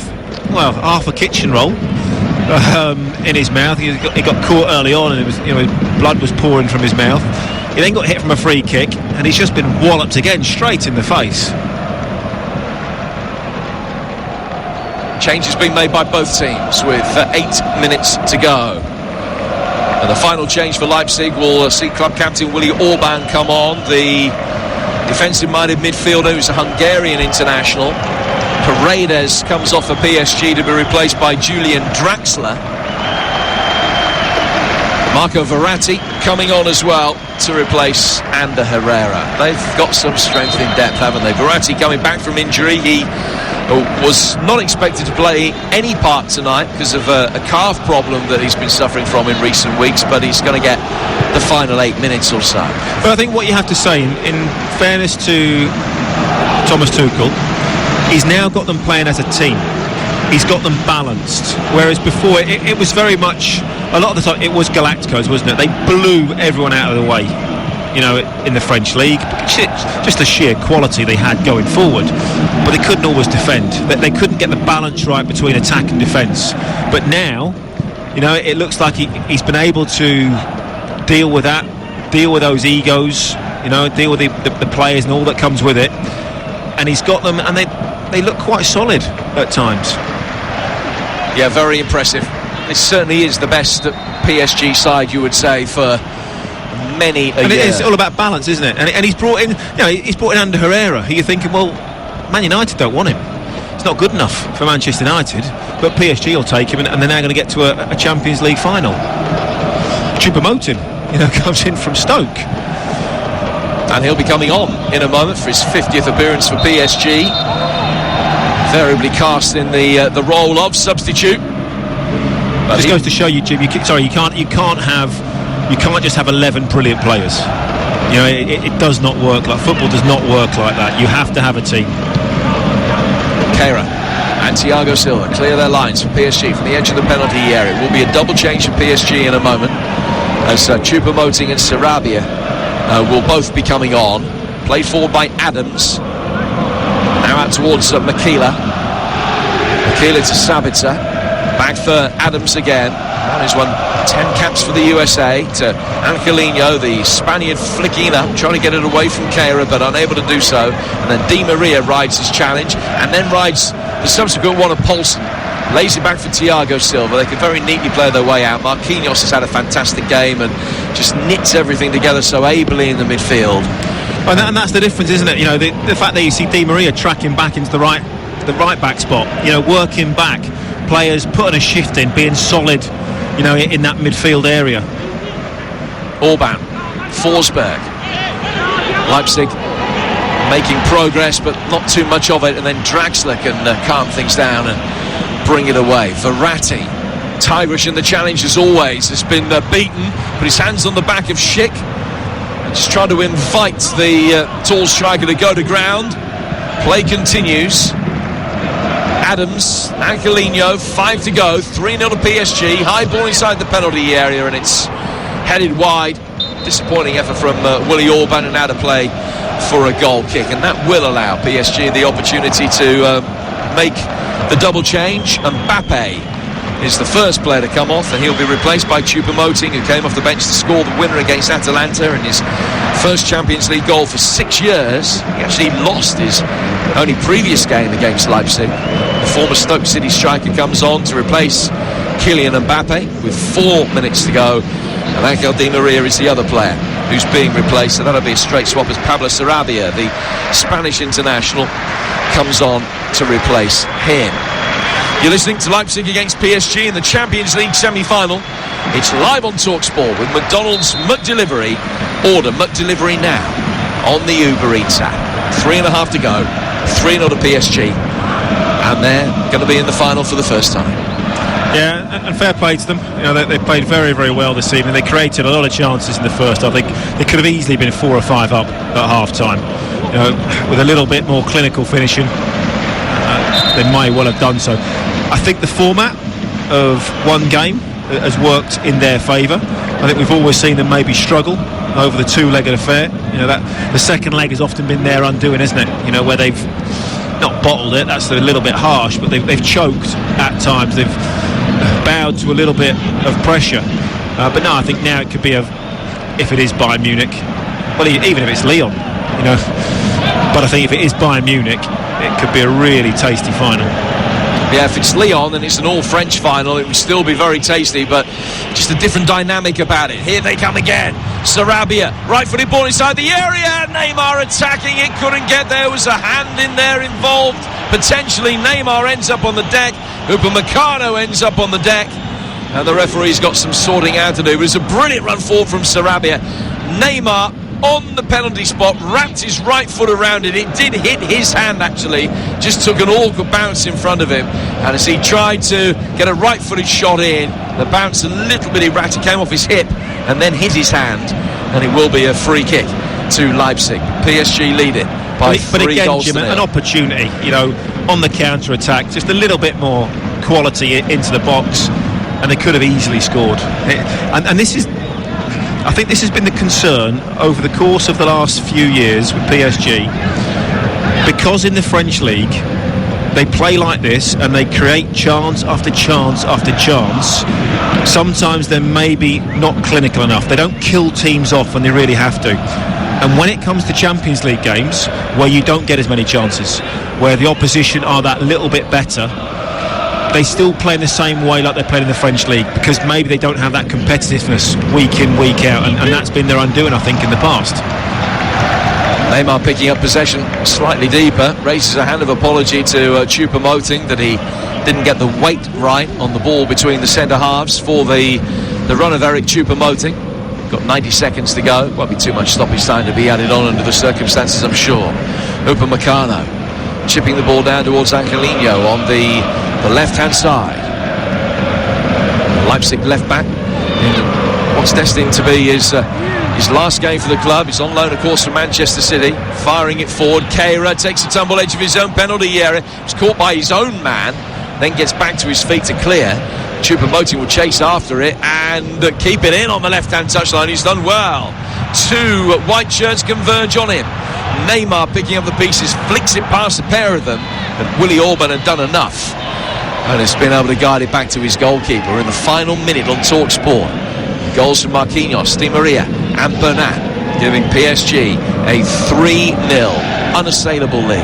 half a kitchen roll in his mouth. He got caught early on, and it was, blood was pouring from his mouth. He then got hit from a free kick, and he's just been walloped again, straight in the face. Change has been made by both teams with 8 minutes to go. And the final change for Leipzig will see club captain Willi Orban come on, the defensive-minded midfielder who's a Hungarian international. Paredes comes off for PSG to be replaced by Julian Draxler. Marco Verratti coming on as well to replace Ander Herrera. They've got some strength in depth, haven't they? Verratti coming back from injury. He was not expected to play any part tonight because of a calf problem that he's been suffering from in recent weeks, but he's going to get the final 8 minutes or so. But I think what you have to say, in fairness to Thomas Tuchel, he's now got them playing as a team. He's got them balanced, whereas before it was very much, a lot of the time it was Galacticos, wasn't it? They blew everyone out of the way, you know, in the French league. Just the sheer quality they had going forward, but they couldn't always defend. They couldn't get the balance right between attack and defence. But now, you know, it looks like he's been able to deal with that, deal with those egos, you know, deal with the players and all that comes with it. And he's got them, and they look quite solid at times. Yeah, very impressive. This certainly is the best PSG side, you would say, for many a year. And it's all about balance, isn't it? And he's brought in, you know, he's brought in Ander Herrera, who you're thinking, well, Man United don't want him. It's not good enough for Manchester United, but PSG will take him, and they're now going to get to a Champions League final. Choupo-Moting, you know, comes in from Stoke. And he'll be coming on in a moment for his 50th appearance for PSG. Invariably cast in the role of substitute. But just goes to show you, Jim. You can't just have 11 brilliant players. You know, it does not work. Like football does not work like that. You have to have a team. Keira and Thiago Silva clear their lines for PSG from the edge of the penalty area. It will be a double change for PSG in a moment, as Choupo-Moting and Sarabia will both be coming on. Played forward by Adams. Now out towards Makila. Makila to Sabitzer. Back for Adams again. Man who's won 10 caps for the USA. To Angelino, the Spaniard, flicking it up, trying to get it away from Keira, but unable to do so. And then Di Maria rides his challenge, and then rides the subsequent one of Paulsen. Lays it back for Thiago Silva. They can very neatly play their way out. Marquinhos has had a fantastic game and just knits everything together so ably in the midfield. And that's the difference, isn't it? You know, the fact that you see Di Maria tracking back into the right back spot, you know, working back, players putting a shift in, being solid, you know, in that midfield area. Orban, Forsberg, Leipzig making progress, but not too much of it, and then Draxler can calm things down and bring it away. Verratti, tigerish in the challenge as always, has been beaten, but his hands on the back of Schick, and just trying to invite the tall striker to go to ground. Play continues. Adams, Angelino, 5 to go, 3-0 to PSG. High ball inside the penalty area, and it's headed wide. Disappointing effort from Willi Orban, and out of play for a goal kick, and that will allow PSG the opportunity to make the double change. Mbappe is the first player to come off, and he'll be replaced by Choupo-Moting, who came off the bench to score the winner against Atalanta in his first Champions League goal for 6 years. He actually lost his only previous game against Leipzig. The former Stoke City striker comes on to replace Kylian Mbappe with 4 minutes to go, and Angel Di Maria is the other player who's being replaced, so that'll be a straight swap as Pablo Sarabia, the Spanish international, comes on to replace him. You're listening to Leipzig against PSG in the Champions League semi-final. It's live on TalkSport with McDonald's McDelivery. Order McDelivery now on the Uber Eats app. 3.5 to go, 3-0 to PSG, and they're going to be in the final for the first time. Yeah, and fair play to them. You know, they played very, very well this evening. They created a lot of chances in the first. I think they could have easily been 4 or 5 up at half-time. You know, with a little bit more clinical finishing, they may well have done so. I think the format of one game has worked in their favour. I think we've always seen them maybe struggle over the two-legged affair. You know, that the second leg has often been their undoing, isn't it? You know, where they've not bottled it, that's a little bit harsh, but they've choked at times. They've bowed to a little bit of pressure. But no, I think now it could be if it is Bayern Munich, Well, even if it's Lyon, you know. But I think if it is Bayern Munich, it could be a really tasty final. Yeah, if it's Lyon and it's an all-French final, it would still be very tasty, but just a different dynamic about it. Here they come again. Sarabia, right-footed ball inside the area. Neymar attacking it, couldn't get there. Was a hand in there involved. Potentially Neymar ends up on the deck. Upamecano ends up on the deck. And the referee's got some sorting out to do. It was a brilliant run forward from Sarabia. Neymar on the penalty spot, wrapped his right foot around it. It did hit his hand, actually. Just took an awkward bounce in front of him. And as he tried to get a right-footed shot in, the bounce a little bit erratic, came off his hip and then hit his hand. And it will be a free kick to Leipzig. PSG lead it by 3 goals Jim, to nil. An opportunity, you know, on the counter-attack, just a little bit more quality into the box, and they could have easily scored. And this is, I think this has been the concern over the course of the last few years with PSG, because in the French league they play like this and they create chance after chance after chance. Sometimes they're maybe not clinical enough. They don't kill teams off when they really have to. And when it comes to Champions League games, where you don't get as many chances, where the opposition are that little bit better, they still play in the same way like they played in the French league, because maybe they don't have that competitiveness week in, week out, and that's been their undoing, I think, in the past. Neymar picking up possession slightly deeper, raises a hand of apology to Choupo-Moting that he didn't get the weight right on the ball between the centre halves for the run of Eric Choupo-Moting. Got 90 seconds to go. Won't be too much stoppage time to be added on under the circumstances, I'm sure. Upamecano chipping the ball down towards Angelino on the left-hand side. Leipzig left back in what's destined to be his last game for the club. He's on loan, of course, from Manchester City. Firing it forward. Keira takes a tumble edge of his own penalty area. He's caught by his own man, then gets back to his feet to clear. Choupo-Moting will chase after it and keep it in on the left-hand touchline. He's done well. 2 white shirts converge on him. Neymar picking up the pieces, flicks it past a pair of them, but Willy Orban had done enough and has been able to guide it back to his goalkeeper in the final minute on TalkSport. Goals from Marquinhos, Di Maria and Bernat, giving PSG a 3-0 unassailable lead.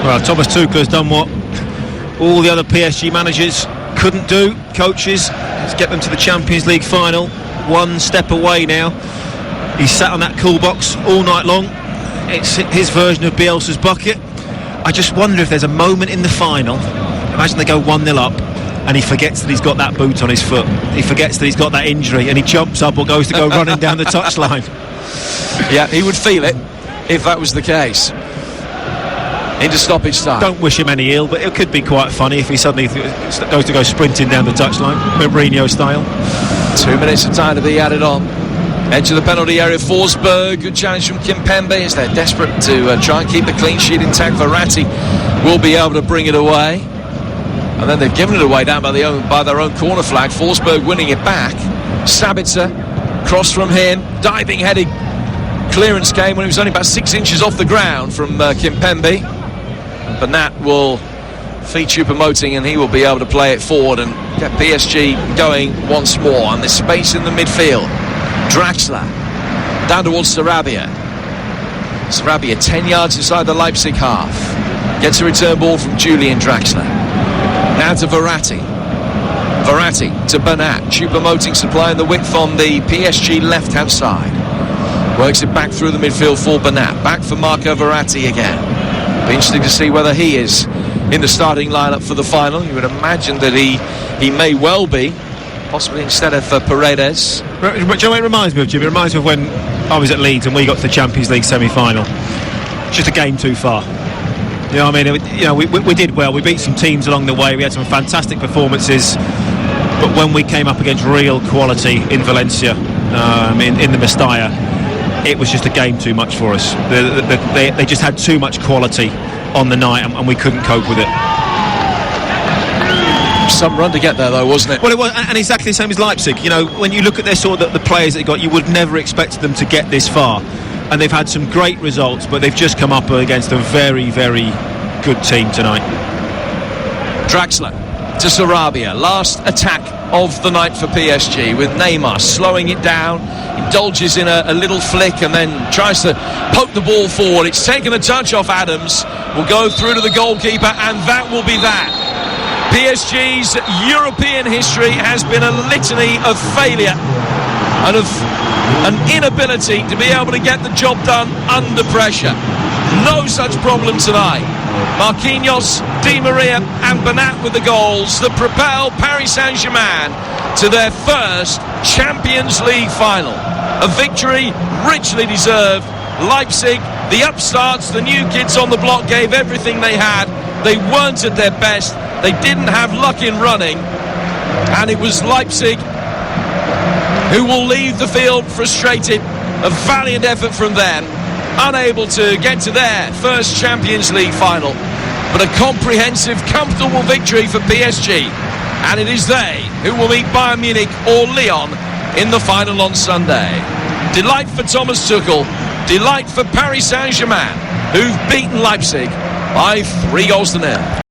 Well, Thomas Tuchel has done what all the other PSG managers couldn't do. Coaches, let's get them to the Champions League final. One step away now. He's sat on that cool box all night long. It's his version of Bielsa's bucket. I just wonder if there's a moment in the final, imagine they go 1-0 up and he forgets that he's got that boot on his foot. He forgets that he's got that injury and he jumps up or goes to go running down the touchline. Yeah, he would feel it if that was the case. Into stoppage time. Don't wish him any ill, but it could be quite funny if he suddenly goes to go sprinting down the touchline, Mourinho style. 2 minutes of time to be added on. Edge of the penalty area, Forsberg. Good challenge from Kimpembe as they're desperate to try and keep the clean sheet intact. Verratti will be able to bring it away. And then they've given it away down by their own corner flag. Forsberg winning it back. Sabitzer, cross from him. Diving heading clearance came when he was only about 6 inches off the ground from Kimpembe. Bernat will feed Choupo-Moting and he will be able to play it forward and get PSG going once more. And there's space in the midfield. Draxler down towards Sarabia. Sarabia 10 yards inside the Leipzig half. Gets a return ball from Julian Draxler. Now to Verratti. Verratti to Bernat. Choupo-Moting supplying the width on the PSG left-hand side. Works it back through the midfield for Bernat. Back for Marco Verratti again. Be interesting to see whether he is in the starting lineup for the final. You would imagine that he may well be, possibly instead of Paredes. Do you know what it reminds me of, Jim? It reminds me of when I was at Leeds and we got to the Champions League semi-final. Just a game too far. You know what I mean? You know, we did well. We beat some teams along the way. We had some fantastic performances. But when we came up against real quality in Valencia, in the Mestalla, it was just a game too much for us. They just had too much quality on the night and we couldn't cope with it. Some run to get there though, wasn't it? Well, it was, and exactly the same as Leipzig. You know, when you look at their sort of the players they got, you would never expect them to get this far. And they've had some great results, but they've just come up against a very, very good team tonight. Draxler to Sarabia. Last attack of the night for PSG, with Neymar slowing it down, indulges in a little flick and then tries to poke the ball forward. It's taken a touch off Adams, will go through to the goalkeeper, and that will be that. PSG's European history has been a litany of failure and of an inability to be able to get the job done under pressure. No such problem tonight. Marquinhos, Di Maria and Bernat with the goals that propel Paris Saint-Germain to their first Champions League final. A victory richly deserved. Leipzig, the upstarts, the new kids on the block, gave everything they had. They weren't at their best. They didn't have luck in running. And it was Leipzig who will leave the field frustrated. A valiant effort from them, unable to get to their first Champions League final, but a comprehensive, comfortable victory for PSG, and it is they who will meet Bayern Munich or Lyon in the final on Sunday. Delight for Thomas Tuchel, delight for Paris Saint-Germain, who've beaten Leipzig by 3-0.